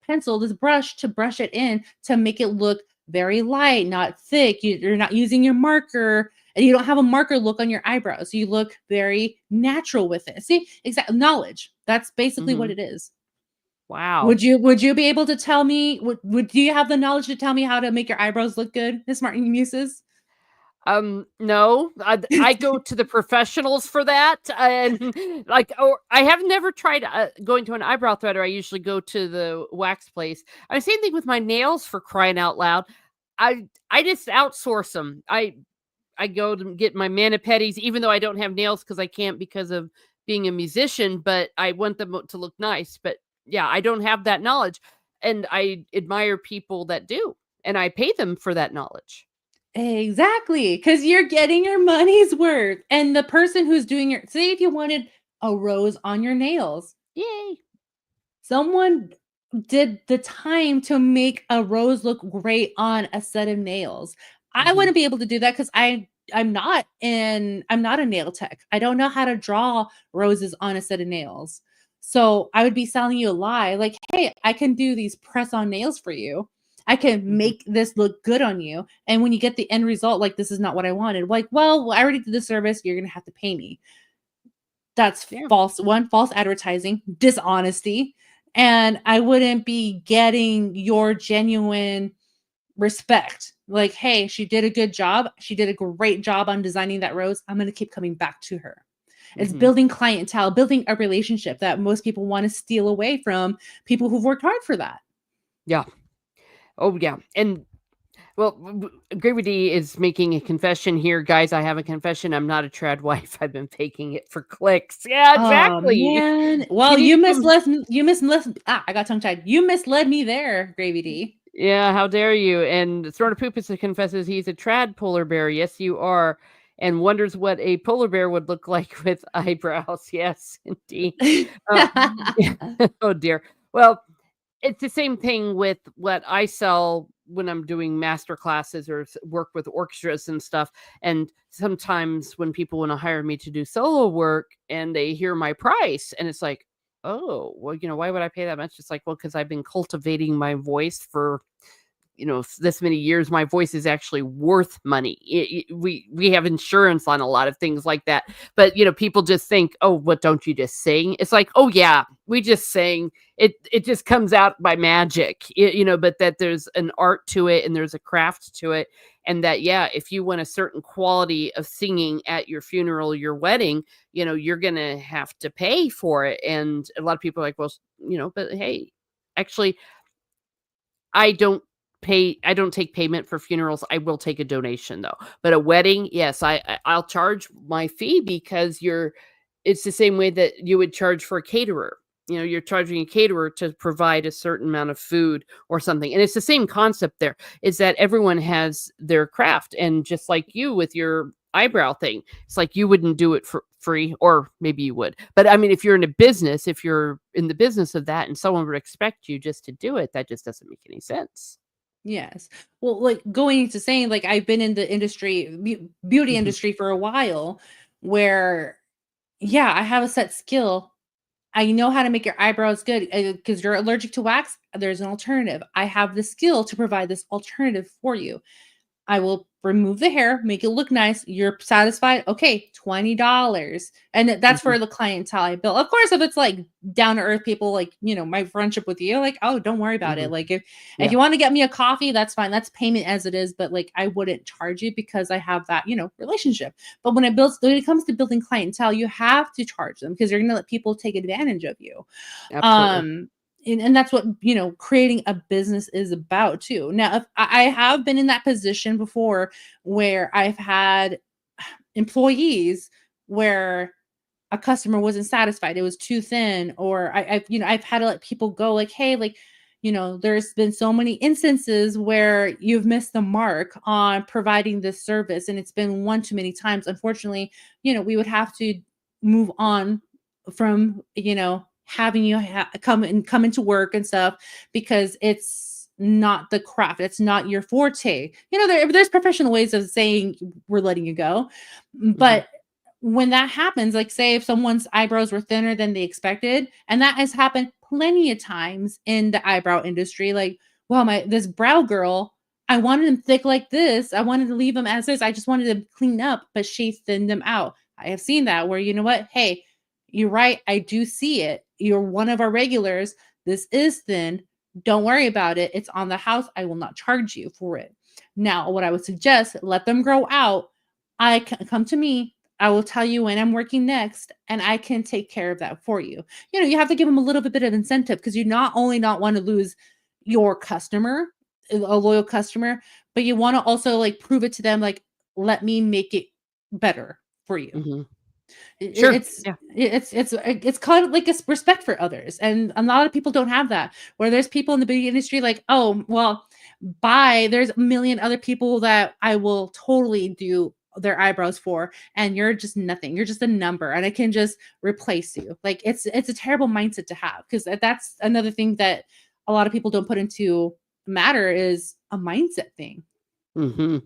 pencil, this brush, to brush it in to make it look very light, not thick. You're not using your marker, and you don't have a marker look on your eyebrows. So you look very natural with it. See, exact knowledge. That's basically what it is. Wow. Would you be able to tell me? Do you have the knowledge to tell me how to make your eyebrows look good, Miss Martin Muses? No, I go to the professionals for that, and like, or I have never tried going to an eyebrow threader. I usually go to the wax place. Same thing with my nails, for crying out loud. I just outsource them. I go to get my mani-pedis, even though I don't have nails because I can't because of being a musician, but I want them to look nice. But yeah, I don't have that knowledge, and I admire people that do, and I pay them for that knowledge. Exactly, because you're getting your money's worth. And the person who's doing say if you wanted a rose on your nails, Yay. Someone did the time to make a rose look great on a set of nails. I wouldn't be able to do that because I'm not a nail tech. I don't know how to draw roses on a set of nails. So I would be selling you a lie, like, hey, I can do these press-on nails for you. I can make this look good on you. And when you get the end result, like, this is not what I wanted. Like, well, I already did the service. You're going to have to pay me. That's false. One, false advertising, dishonesty. And I wouldn't be getting your genuine respect. Like, hey, she did a good job. She did a great job on designing that rose. I'm going to keep coming back to her. It's building clientele, building a relationship that most people want to steal away from people who've worked hard for that. Yeah. Oh, yeah. And well, Gravy D is making a confession here. Guys, I have a confession. I'm not a trad wife. I've been faking it for clicks. Yeah, exactly. Oh, man. Well, you misled. I got tongue tied. You misled me there, Gravy D. Yeah, how dare you? And Throne of Poopus confesses he's a trad polar bear. Yes, you are. And wonders what a polar bear would look like with eyebrows. Yes, indeed. Oh, dear. Well, it's the same thing with what I sell when I'm doing master classes or work with orchestras and stuff. And sometimes when people want to hire me to do solo work and they hear my price and it's like, oh, well, why would I pay that much? It's like, well, because I've been cultivating my voice for, this many years. My voice is actually worth money. We have insurance on a lot of things like that. But, people just think, oh, what, don't you just sing? It's like, oh, yeah, we just sing. It just comes out by magic, but that there's an art to it and there's a craft to it. And that, yeah, if you want a certain quality of singing at your funeral, your wedding, you're going to have to pay for it. And a lot of people are like, well, but hey, actually, I don't take payment for funerals. I will take a donation though. But a wedding, yes, I'll charge my fee because it's the same way that you would charge for a caterer. You're charging a caterer to provide a certain amount of food or something. And it's the same concept there, is that everyone has their craft. And just like you with your eyebrow thing, it's like you wouldn't do it for free, or maybe you would. But I mean, if you're in the business of that and someone would expect you just to do it, that just doesn't make any sense. Yes. Well, like going into saying, like, I've been in the industry, beauty Mhm. industry for a while, where, yeah, I have a set skill. I know how to make your eyebrows good because you're allergic to wax. There's an alternative. I have the skill to provide this alternative for you. I will remove the hair, make it look nice. You're satisfied? Okay, $20. And that's Mhm. for the clientele I built. Of course, if it's like down to earth people, like, my friendship with you, like, oh, don't worry about it. Mhm. Like, if Yeah. you want to get me a coffee, that's fine. That's payment as it is. But like, I wouldn't charge you because I have that, relationship. But when it comes to building clientele, you have to charge them because you're going to let people take advantage of you. Absolutely. And that's what creating a business is about too. Now, if I have been in that position before where I've had employees where a customer wasn't satisfied, it was too thin, or I've had to let people go, like, hey, like, there's been so many instances where you've missed the mark on providing this service and it's been one too many times. Unfortunately, we would have to move on from having you come into work and stuff because it's not the craft, it's not your forte. There's professional ways of saying we're letting you go, Mhm. but when that happens, like say if someone's eyebrows were thinner than they expected, and that has happened plenty of times in the eyebrow industry, like, well, this brow girl, I wanted them thick like this. I wanted to leave them as is. I just wanted them clean up, but she thinned them out. I have seen that where, you know what? Hey, you're right. I do see it. You're one of our regulars. This is thin. Don't worry about it. It's on the house. I will not charge you for it. Now, what I would suggest, let them grow out. Come to me. I will tell you when I'm working next, and I can take care of that for you. You have to give them a little bit of incentive because you not only not want to lose your customer, a loyal customer, but you want to also like prove it to them, like, let me make it better for you. Mhm. It- Sure. It's Yeah. it's called like a respect for others, and a lot of people don't have that. Where there's people in the beauty industry like, oh well, bye. There's a million other people that I will totally do their eyebrows for, and you're just nothing. You're just a number, and I can just replace you. Like it's a terrible mindset to have because that's another thing that a lot of people don't put into matter is a mindset thing, Mhm.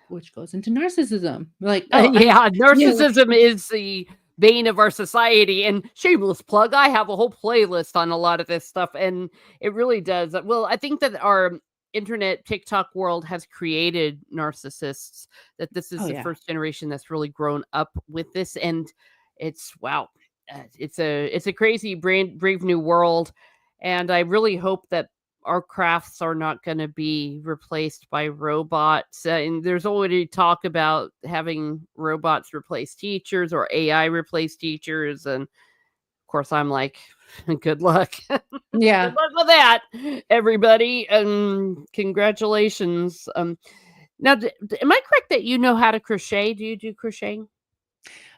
which goes into narcissism. Like, oh, Yeah, yeah, narcissism is the bane of our society. And shameless plug, I have a whole playlist on a lot of this stuff, and it really does. Well, I think that our internet TikTok world has created narcissists. That this is oh the yeah. first generation that's really grown up with this, and it's wow, it's a crazy, brave new world, and I really hope that our crafts are not going to be replaced by robots. And there's already talk about having robots replace teachers or AI replace teachers. And of course, I'm like, good luck. Good Yeah. luck with that, everybody. And congratulations. Now, am I correct that you know how to crochet? Do you do crocheting?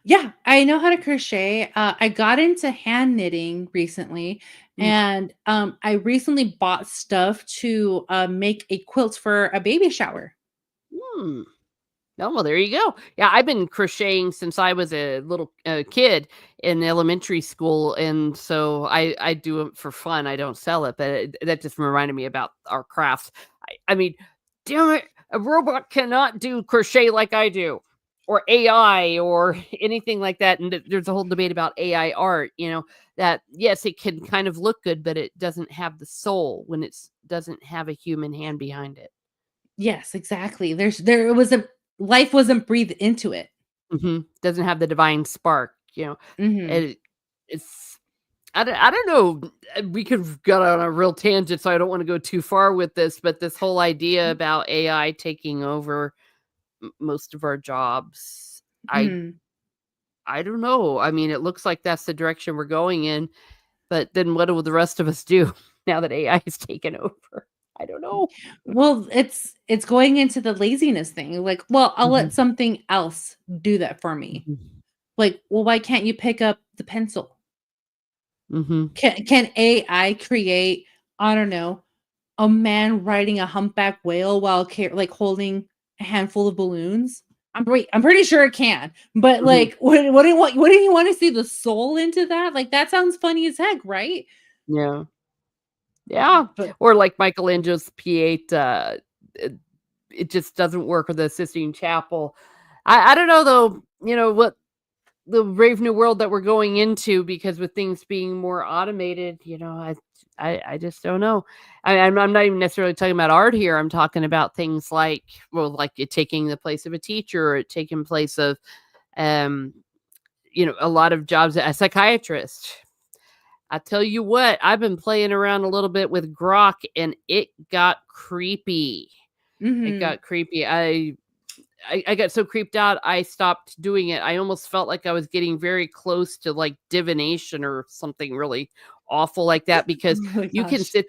Yeah, I know how to crochet. I got into hand knitting recently, Mm. and I recently bought stuff to make a quilt for a baby shower. Hmm. Oh, well, there you go. Yeah, I've been crocheting since I was a little kid in elementary school, and so I do it for fun. I don't sell it, but that just reminded me about our crafts. I mean, damn it, a robot cannot do crochet like I do, or AI, or anything like that. And there's a whole debate about AI art. That yes, it can kind of look good, but it doesn't have the soul when it doesn't have a human hand behind it. Yes, exactly. There was a life wasn't breathed into it. Doesn't have the divine spark. Hmm. It it's I don't know, we could go on a real tangent, so I don't wanna go too far with this, but this whole idea about AI taking over most of our jobs, I Hmm. I don't know. I mean, it looks like that's the direction we're going in, but then what will the rest of us do now that AI has taken over? I don't know. Well, it's going into the laziness thing. Like, well, I'll let Mhm, something else do that for me. mhm, Like, well, why can't you pick up the pencil? mhm. Can AI create, I don't know, a man riding a humpback whale while like holding a handful of balloons? I'm pretty sure it can. But Mhm. like, what do you want to see the soul into that? Like, that sounds funny as heck, right? Yeah. Yeah. But Or like Michelangelo's P8, it just doesn't work with the Sistine Chapel. I don't know though, what the brave new world that we're going into, because with things being more automated, I just don't know. I'm not even necessarily talking about art here. I'm talking about things like, well, like it taking the place of a teacher, or it taking place of, um, a lot of jobs. A psychiatrist. I tell you what, I've been playing around a little bit with Grok, and it got creepy. It got creepy. I got so creeped out, I stopped doing it. I almost felt like I was getting very close to like divination or something really awful like that, because oh my you can gosh. sit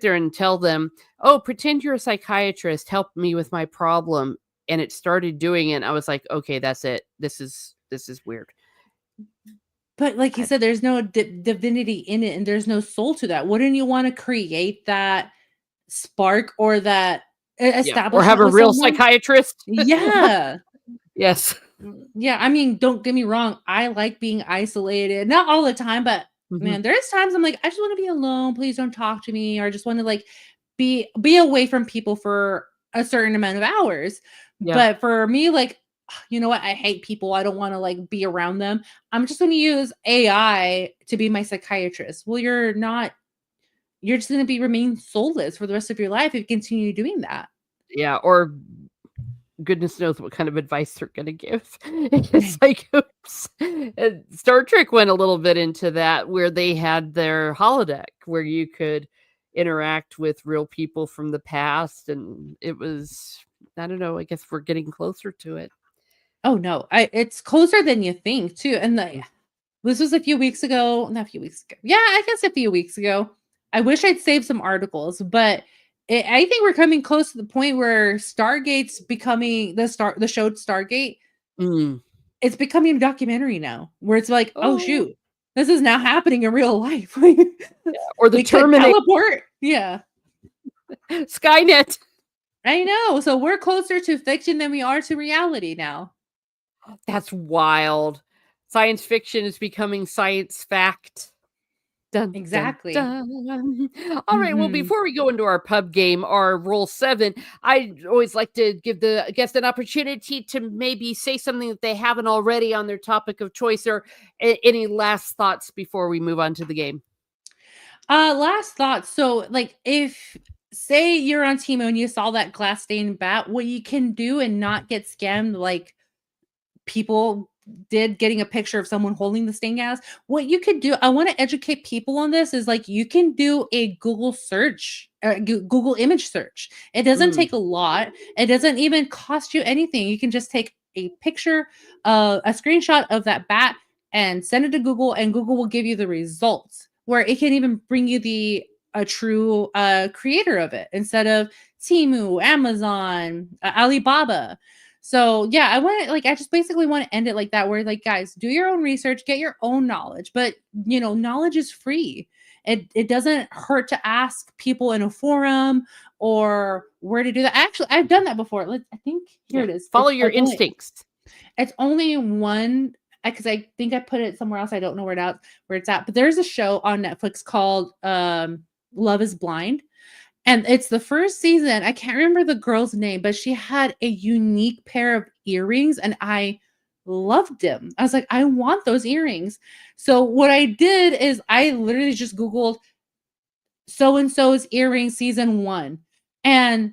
there and tell them, "Oh, pretend you're a psychiatrist, help me with my problem." And it started doing it. And I was like, "Okay, that's it. This is weird." But like you I, said, there's no divinity in it and there's no soul to that. Wouldn't you want to create that spark or that yeah, or have establishment a with real someone? psychiatrist. Yeah. Yes. Yeah, I mean, don't get me wrong. I like being isolated. Not all the time, but Mhm. man, there's times I'm like, I just want to be alone. Please don't talk to me. Or I just want to like be away from people for a certain amount of hours. Yeah. But for me, like, you know what? I hate people. I don't want to like be around them. I'm just gonna use AI to be my psychiatrist. Well, you're not, you're just gonna be remain soulless for the rest of your life if you continue doing that. Yeah. Or goodness knows what kind of advice they're going to give. It's like, oops. Star Trek went a little bit into that, where they had their holodeck where you could interact with real people from the past. And it was, I don't know, I guess we're getting closer to it. Oh no, it's closer than you think too. And Mm. this was a few weeks ago, not a few weeks ago. Yeah, I guess a few weeks ago. I wish I'd saved some articles, but I think we're coming close to the point where Stargate's becoming the show Stargate. Mm. It's becoming a documentary now, where it's like, oh Oh, shoot, this is now happening in real life. or the We could Terminator, teleport. Yeah, Skynet. I know. So we're closer to fiction than we are to reality now. That's wild. Science fiction is becoming science fact. Dun, dun, Exactly. dun. All right. Well, Mhm. before we go into our pub game, our roll 7, I always like to give the guest an opportunity to maybe say something that they haven't already on their topic of choice, or any last thoughts before we move on to the game. Last thought. So, like, if say you're on Timo and you saw that glass stained bat, what you can do and not get scammed, like people did getting a picture of someone holding the stained gas. What you could do, I want to educate people on this, is like you can do a Google search, Google image search. It doesn't Mm. take a lot. It doesn't even cost you anything. You can just take a picture, a screenshot of that bat and send it to Google, and Google will give you the results, where it can even bring you the a true creator of it instead of Timu, Amazon, Alibaba. So yeah, I just basically want to end it like that, where like, guys, do your own research, get your own knowledge, but knowledge is free. It doesn't hurt to ask people in a forum or where to do that. Actually, I've done that before. I think here Yeah. it is. Follow your instincts. It's only one, because I think I put it somewhere else. I don't know where it's at, but there's a show on Netflix called Love is Blind. And it's the first season. I can't remember the girl's name, but she had a unique pair of earrings and I loved them. I was like, I want those earrings. So what I did is I literally just Googled so and so's earring season 1. And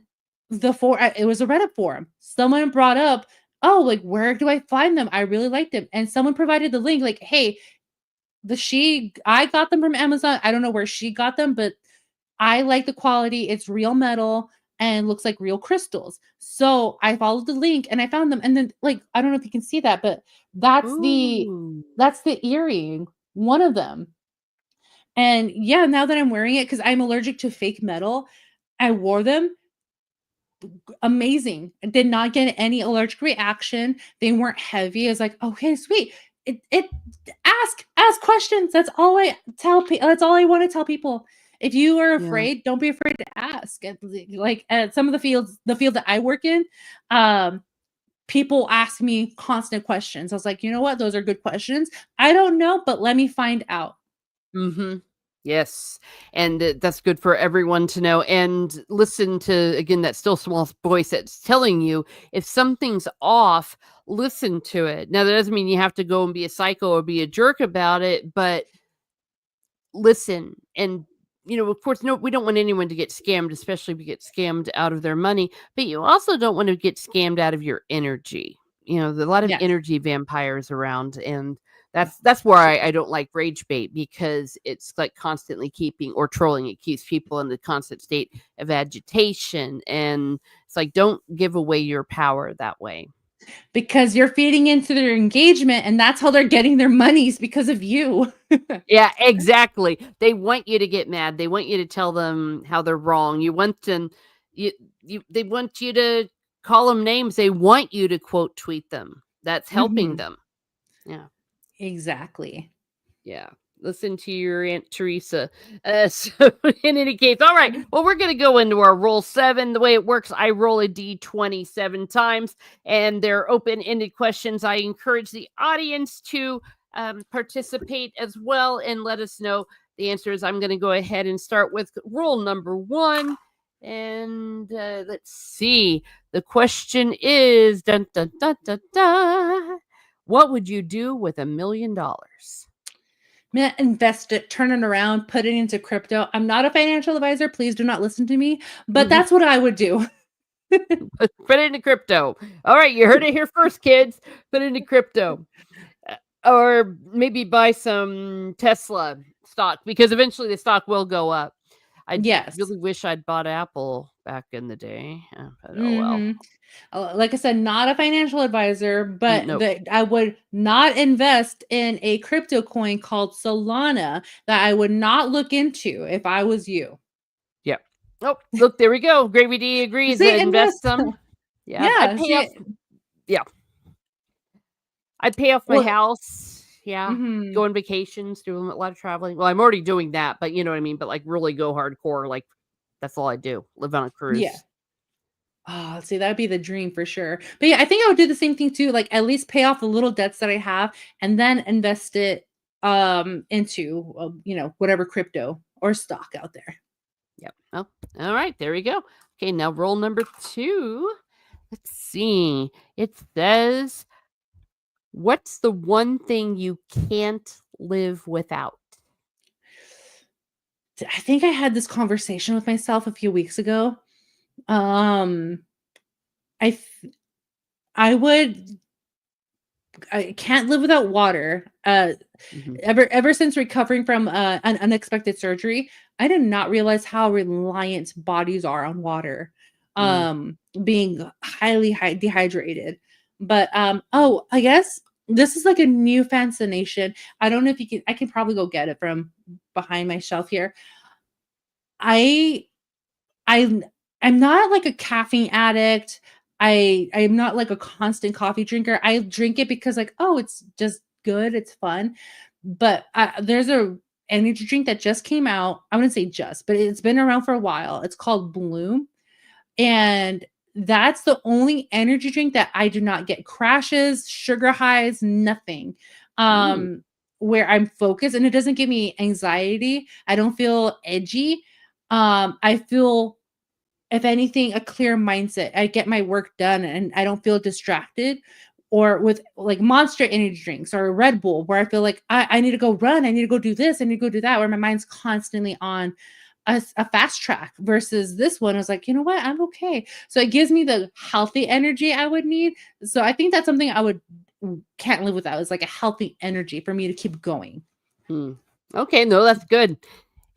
it was a Reddit forum. Someone brought up, oh, like, where do I find them? I really like them. And someone provided the link, like, hey, I got them from Amazon. I don't know where she got them, but I like the quality. It's real metal and looks like real crystals. So I followed the link and I found them. And then, like, I don't know if you can see that, but Ooh. that's the earring, one of them. And yeah, now that I'm wearing it, because I'm allergic to fake metal, I wore them. Amazing. I did not get any allergic reaction. They weren't heavy. I was like, okay, sweet. It ask questions. That's all I tell people. That's all I want to tell people. If you are Yeah. afraid, don't be afraid to ask. Like at some of the field that I work in, people ask me constant questions. I was like, you know what? Those are good questions. I don't know, but let me find out. Mm-hmm. Yes. And that's good for everyone to know. And listen to, again, that still small voice that's telling you if something's off, listen to it. Now, that doesn't mean you have to go and be a psycho or be a jerk about it, but listen. And, of course, no, we don't want anyone to get scammed, especially if you get scammed out of their money, but you also don't want to get scammed out of your energy. There's a lot of Yes. energy vampires around, and that's where I don't like rage bait, because it's like constantly keeping or trolling. It keeps people in the constant state of agitation, and it's like, don't give away your power that way. Because you're feeding into their engagement, and that's how they're getting their monies, because of you. Yeah, exactly. They want you to get mad. They want you to tell them how they're wrong. You want them, they want you to call them names. They want you to quote tweet them. That's helping Mhm. them. Yeah. Exactly. Yeah. Listen to your Aunt Teresa. So in any case, all right. Well, we're going to go into our roll 7. The way it works, I roll a D20 7 times, and they're open-ended questions. I encourage the audience to participate as well and let us know the answers. I'm going to go ahead and start with roll number 1. And let's see. The question is, dun, dun, dun, dun, dun, what would you do with $1 million? Man, invest it, turn it around, put it into crypto. I'm not a financial advisor. Please do not listen to me, but that's what I would do. Put it into crypto. All right, you heard it here first, kids. Put it into crypto. Or maybe buy some Tesla stock, because eventually the stock will go up. I Yes. really wish I'd bought Apple back in the day. But oh well. Mhm. Like I said, not a financial advisor, but Nope. I would not invest in a crypto coin called Solana that I would not look into if I was you. Yep. Oh, look, there we go. Gravy D agrees. See, Invest some. Yeah, Yeah, see, I'd pay off my well, house. Yeah. mhm. Go on vacations, do a lot of traveling. Well, I'm already doing that, but you know what I mean? But like really go hardcore. Like that's all I do. Live on a cruise. Yeah. Oh, see, that'd be the dream for sure. But yeah, I think I would do the same thing too. Like at least pay off the little debts that I have and then invest it into whatever crypto or stock out there. Yep. Oh, all right. There we go. Okay, now roll number 2. Let's see. It says, what's the one thing you can't live without? I think I had this conversation with myself a few weeks ago. Um I th- I can't live without water. Mhm. Ever since recovering from an unexpected surgery, I did not realize how reliant bodies are on water. Mm. Being highly dehydrated. But oh, I guess this is like a new fascination. I don't know if you can. I can probably go get it from behind my shelf here. I I I'm not like a caffeine addict. I'm not like a constant coffee drinker. I drink it because like, oh, it's just good, it's fun. But there's a energy drink that just came out. I wouldn't say just, but it's been around for a while. It's called Bloom. And that's the only energy drink that I do not get crashes, sugar highs, nothing. Mm. Where I'm focused and it doesn't give me anxiety. I don't feel edgy. I feel, if anything, a clear mindset. I get my work done and I don't feel distracted. Or with like Monster energy drinks or Red Bull, where I feel like I need to go run, I need to go do this, I need to go do that, where my mind's constantly on a fast track. Versus this one, I was like, you know what, I'm okay. So it gives me the healthy energy I would need. So I think that's something I would can't live without, is like a healthy energy for me to keep going. Okay, no, that's good.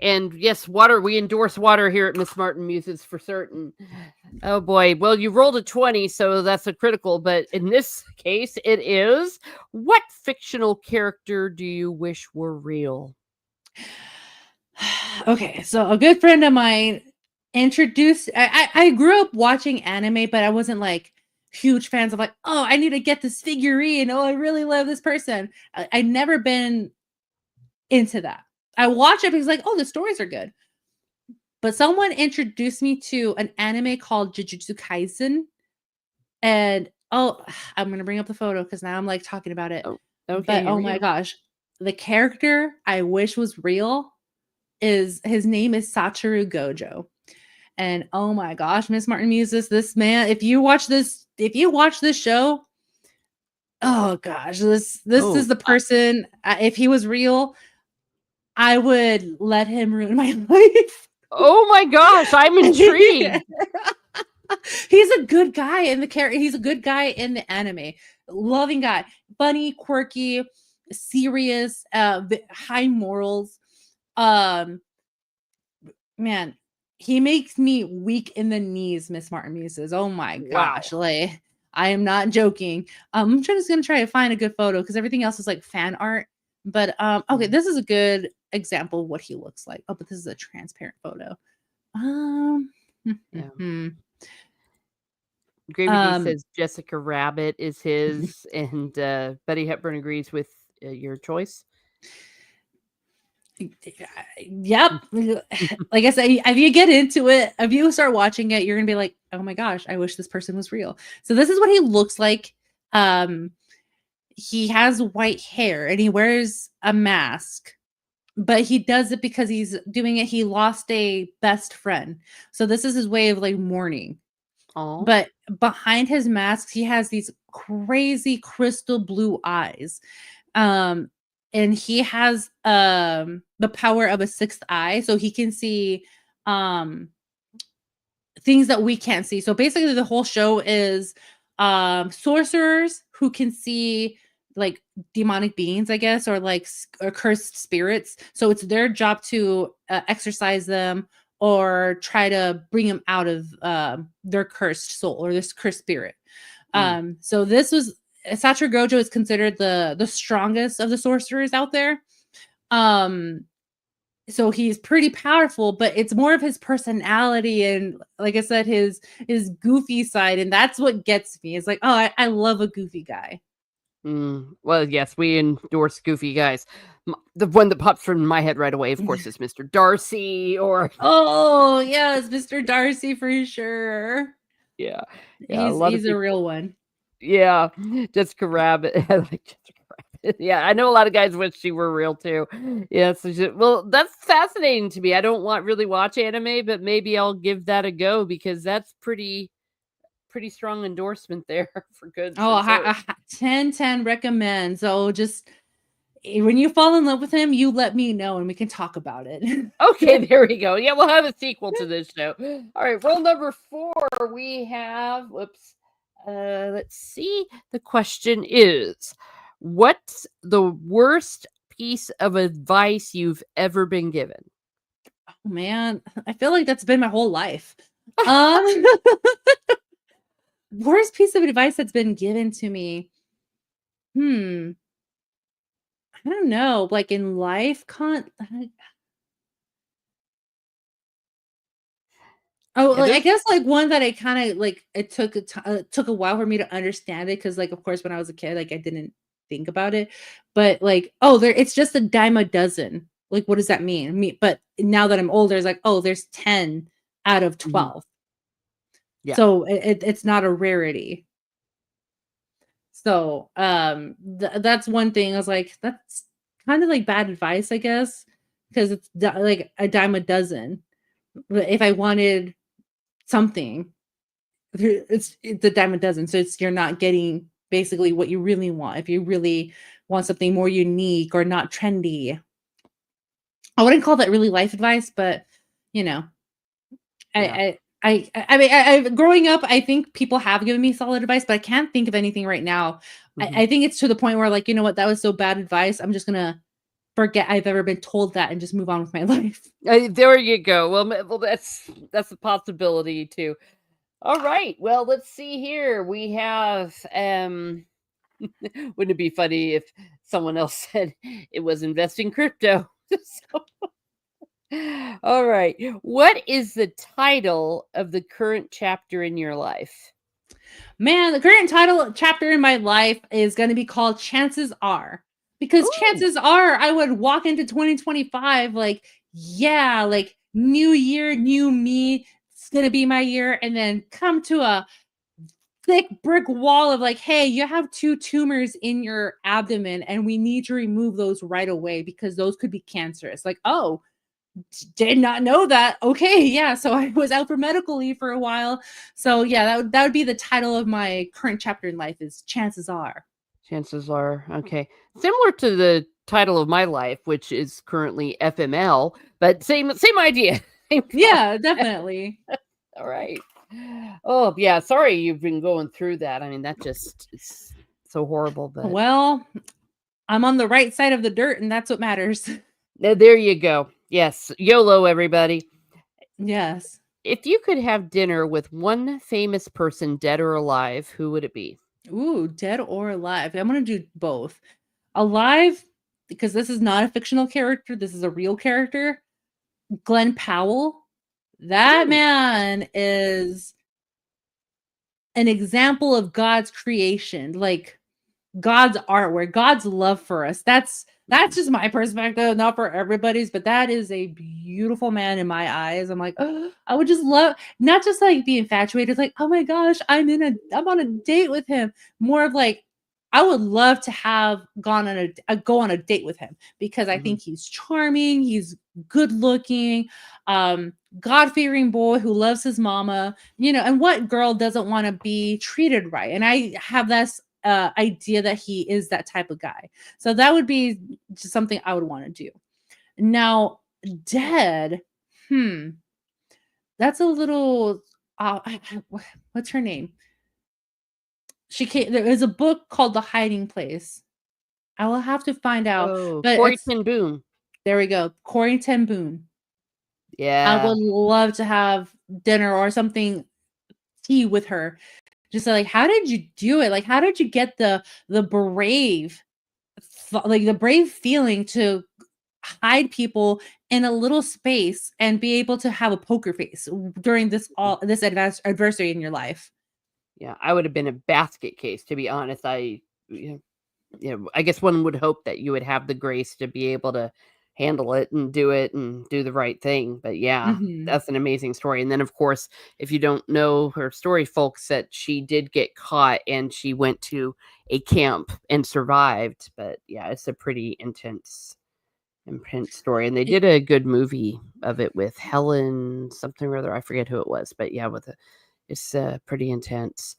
And yes, water, we endorse water here at Miss Martin Muses for certain. Oh boy. Well, you rolled a 20, so that's a critical, but in this case, it is, what fictional character do you wish were real? Okay, so a good friend of mine introduced. I grew up watching anime, but I wasn't like huge fans of like, oh, I need to get this figurine. Oh, I really love this person. I'd never been into that. I watch it because like, oh, the stories are good. But someone introduced me to an anime called Jujutsu Kaisen, and oh, I'm gonna bring up the photo because now I'm like talking about it. Oh, okay, But here oh we my go. gosh, the character I wish was real his name is Satoru Gojo. And oh my gosh, Miss Martin Muses, this man, if you watch this show, oh gosh, this is the person. If he was real, I would let him ruin my life. Oh my gosh, I'm intrigued. He's a good guy in the character. He's a good guy in the anime. Loving guy, funny, quirky, serious, high morals. Man, he makes me weak in the knees, Miss Martin Muses. Oh my gosh, like I am not joking. I'm just gonna try to find a good photo because everything else is like fan art. But okay, this is a good example of what he looks like. Oh, but this is a transparent photo. Yeah. Gravy says Jessica Rabbit is his, and Betty Hepburn agrees with your choice. Yep. Like I said, if you get into it, if you start watching it, you're gonna be like, oh my gosh, I wish this person was real. So this is what he looks like. He has white hair and he wears a mask, but he does it because he's doing it. He lost a best friend. So this is his way of like mourning. Oh. But behind his mask, he has these crazy crystal blue eyes. And he has the power of a sixth eye, so he can see things that we can't see. So basically the whole show is sorcerers who can see like demonic beings, I guess, or like or cursed spirits. So it's their job to exorcise them or try to bring them out of their cursed soul or this cursed spirit. So this was Satoru Gojo is considered the strongest of the sorcerers out there. So he's pretty powerful, but it's more of his personality and, like I said, his goofy side, and that's what gets me. It's like, oh, I love a goofy guy. Well, yes, we endorse goofy guys. The one that pops from my head right away, of course, is Mr. Darcy. Oh yes, Mr. Darcy for sure. Yeah, he's a real one. Yeah, Jessica Rabbit. I like Jessica Rabbit. Yeah, I know a lot of guys wish she were real too. Yeah, well, that's fascinating to me. I don't really watch anime, but maybe I'll give that a go because that's pretty strong endorsement there for good. Oh, 10/10 recommend. So just when you fall in love with him, you let me know and we can talk about it. Okay, there we go. Yeah, we'll have a sequel to this show. All right, rule number 4, we have, let's see. The question is, what's the worst piece of advice you've ever been given? Oh man, I feel like that's been my whole life. Worst piece of advice that's been given to me. I don't know. Like in life, I guess like one that I kind of like. It took a while for me to understand it because, like, of course, when I was a kid, like I didn't think about it. But like, it's just a dime a dozen. Like, what does that mean? But now that I'm older, it's like, there's 10 out of 12. Yeah. So it's not a rarity. So that's one thing. I was like, that's kind of like bad advice, I guess, because it's like a dime a dozen. But if I wanted something, it's a dime a dozen. So you're not getting basically what you really want. If you really want something more unique or not trendy, I wouldn't call that really life advice, but yeah. I mean, growing up, I think people have given me solid advice, but I can't think of anything right now. I think it's to the point where, like, you know what, that was so bad advice. I'm just gonna forget I've ever been told that and just move on with my life. There you go. Well, that's a possibility too. All right. Well, let's see here. We have. Wouldn't it be funny if someone else said it was investing crypto? All right. What is the title of the current chapter in your life? Man, the current chapter in my life is going to be called Chances Are. Because chances are I would walk into 2025 like, yeah, like new year, new me. It's going to be my year. And then come to a thick brick wall of like, hey, you have 2 tumors in your abdomen and we need to remove those right away because those could be cancerous. Like, oh, did not know that. Okay, yeah. So I was out for medical leave for a while. So yeah, that would be the title of my current chapter in life is Chances Are. Chances are. Okay. Similar to the title of my life, which is currently FML, but same idea. Same Yeah, definitely. All right. Oh, yeah. Sorry you've been going through that. I mean, that just is so horrible. But Well, I'm on the right side of the dirt, and that's what matters. there you go. Yes. YOLO, everybody. Yes. If you could have dinner with one famous person, dead or alive, who would it be? Ooh, dead or alive. I'm going to do both. Alive, because this is not a fictional character. This is a real character. Glenn Powell. That man is an example of God's creation, like God's artwork, God's love for us. That's just my perspective, not for everybody's, but that is a beautiful man in my eyes. I'm like, oh, I would just love not just like be infatuated, like, oh my gosh, I'm on a date with him. More of like, I would love to have gone on go on a date with him because I think he's charming, he's good looking, God-fearing boy who loves his mama, and what girl doesn't want to be treated right? And I have this idea that he is that type of guy. So that would be just something I would want to do. Now, dead, that's a little what's her name? There is a book called The Hiding Place. I will have to find out. Oh, But Corey Ten Boom. There we go. Corey Ten Boom. I Yeah. would love to have dinner or something, tea with her. Just like, how did you do it? Like, how did you get the brave, like the brave feeling to hide people in a little space and be able to have a poker face during this adversity in your life? Yeah, I would have been a basket case, to be honest. I guess one would hope that you would have the grace to be able to handle it and do the right thing. But yeah, that's an amazing story. And then, of course, if you don't know her story, folks, that she did get caught and she went to a camp and survived. But yeah, it's a pretty intense story. And they did a good movie of it with Helen something or other. I forget who it was, but yeah, it's pretty intense.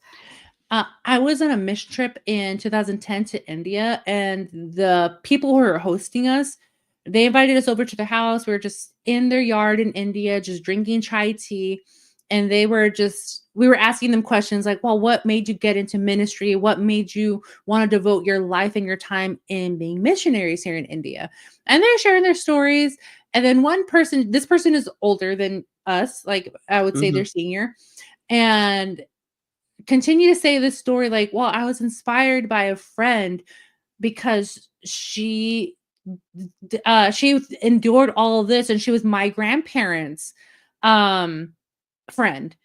I was on a mission trip in 2010 to India, and the people who were hosting us, they invited us over to their house. We were just in their yard in India, just drinking chai tea. And we were asking them questions like, well, what made you get into ministry? What made you want to devote your life and your time in being missionaries here in India? And they're sharing their stories. And then this person is older than us. Like I would say they're senior. And continue to say this story like, well, I was inspired by a friend because she endured all of this, and she was my grandparents' friend.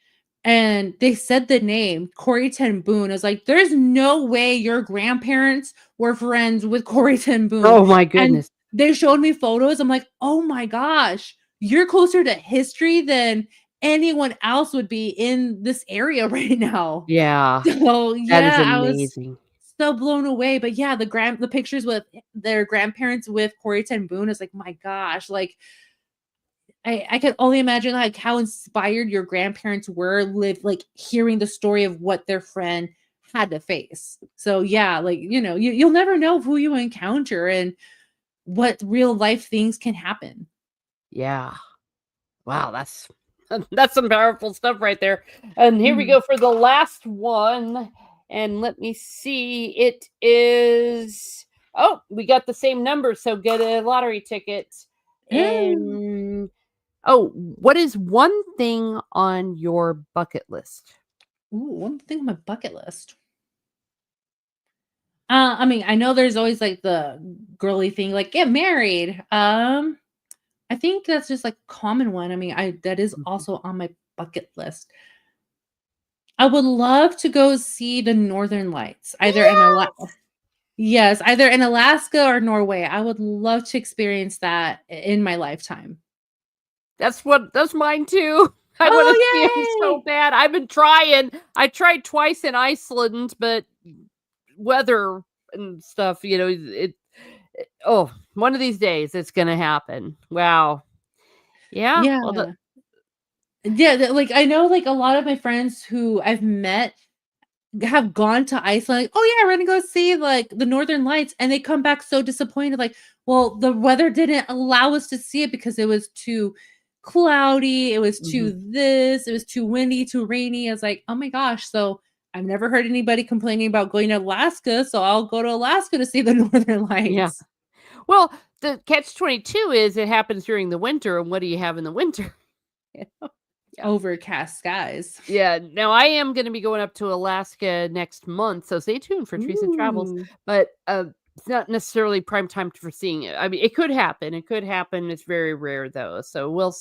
And they said the name Corey Ten Boom. I was like, there's no way your grandparents were friends with Corey Ten Boom. Oh my goodness. And they showed me photos. I'm like, oh my gosh, you're closer to history than anyone else would be in this area right now. Yeah. So That is yeah, amazing. I was so blown away. But yeah, the pictures with their grandparents with Corey Ten Boom is like, my gosh, like I can only imagine like how inspired your grandparents were like hearing the story of what their friend had to face. So yeah, like you'll never know who you encounter and what real life things can happen. Yeah. Wow, that's some powerful stuff right there. And here we go for the last one. And let me see. It is we got the same number, so get a lottery ticket. And what is one thing on your bucket list? Ooh, one thing on my bucket list. I mean, I know there's always like the girly thing, like get married. I think that's just like a common one. I mean, that is also on my bucket list. I would love to go see the Northern Lights, either in Alaska or Norway. I would love to experience that in my lifetime. That's mine too. I want to see them so bad. I've been trying. I tried twice in Iceland, but weather and stuff, one of these days it's gonna happen. Wow. Yeah. Yeah. Well, Yeah, like, I know, like, a lot of my friends who I've met have gone to Iceland, like, "Oh, yeah, we're gonna go see, like, the Northern Lights," and they come back so disappointed, like, "Well, the weather didn't allow us to see it because it was too cloudy, it was mhm. it was too windy, too rainy." I was like, "Oh my gosh," so I've never heard anybody complaining about going to Alaska, so I'll go to Alaska to see the Northern Yeah. Lights. Well, the catch-22 is it happens during the winter, and what do you have in the winter? You know? Yeah. Overcast skies. Yeah. Now I am gonna be going up to Alaska next month, so stay tuned for Teresa Travels. Ooh. But, it's not necessarily prime time for seeing it. I mean, it could happen. It could happen. It's very rare though. So we'll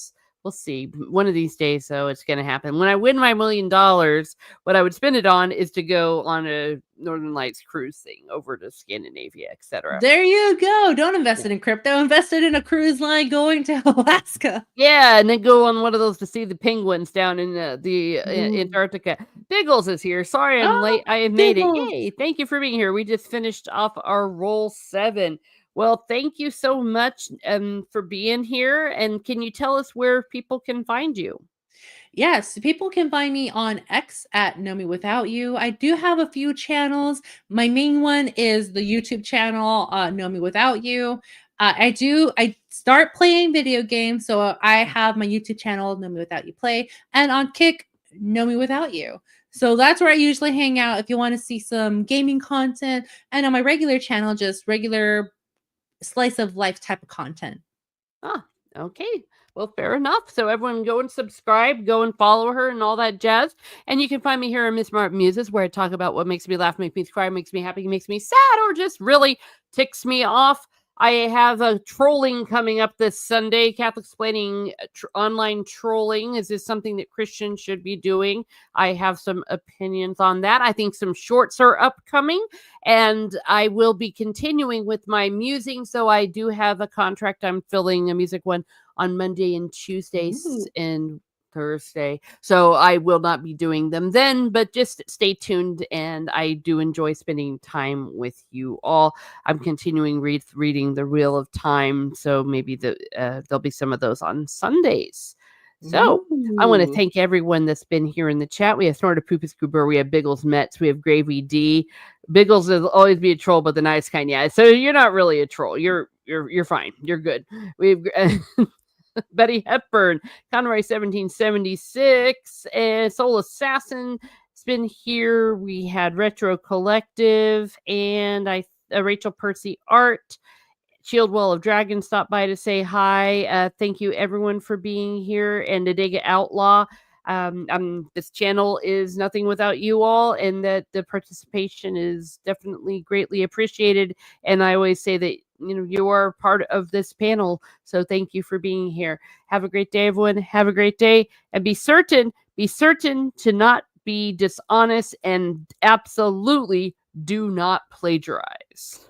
see. One of these days though, it's gonna happen. When I win my $1,000,000, what I would spend it on is to go on a Northern Lights cruise thing over to Scandinavia, etc. There you go. Don't invest it in crypto. Invest it in a cruise line going to Alaska. Yeah, and then go on one of those to see the penguins down in Ooh. Antarctica. Biggles is here. Sorry I'm Oh, late. I have made it. Biggles. Yay. Thank you for being here. We just finished off our roll 7. Well, thank you so much for being here. And can you tell us where people can find you? Yes, people can find me on X at NOMI Without You. I do have a few channels. My main one is the YouTube channel, NOMI Without You. I start playing video games, so I have my YouTube channel, NOMI Without You Play, and on Kick, NOMI Without You. So that's where I usually hang out if you want to see some gaming content. And on my regular channel, just regular slice of life type of content. Ah, okay. Well, fair enough. So everyone go and subscribe, go and follow her and all that jazz. And you can find me here on Miss Smart Muses, where I talk about what makes me laugh, makes me cry, makes me happy, makes me sad, or just really ticks me off. I have a trolling coming up this Sunday, Catholic Explaining online trolling. Is this something that Christians should be doing? I have some opinions on that. I think some shorts are upcoming, and I will be continuing with my musing. So I do have a contract. I'm filling a music one on Monday and Tuesdays Ooh. and Thursday. So I will not be doing them then, but just stay tuned. And I do enjoy spending time with you all. I'm continuing reading The Wheel of Time. So maybe there'll be some of those on Sundays. So I want to Ooh. thank everyone that's been here in the chat. We have Snorted Poopus Goober, we have Biggles Metz, we have Gravy D. Biggles will always be a troll, but the nice kind, yeah. So you're not really a troll. You're fine. You're good. We've Betty Hepburn, Conroy 1776, and Soul Assassin has been here. We had Retro Collective and Rachel Percy Art. Shield Wall of Dragons stopped by to say hi. Thank you everyone for being here. And Nadega Outlaw. This channel is nothing without you all, and that the participation is definitely greatly appreciated. And I always say that you are part of this panel, so thank you for being here. Have a great day, everyone. Have a great day, and be certain to not be dishonest, and absolutely do not plagiarize.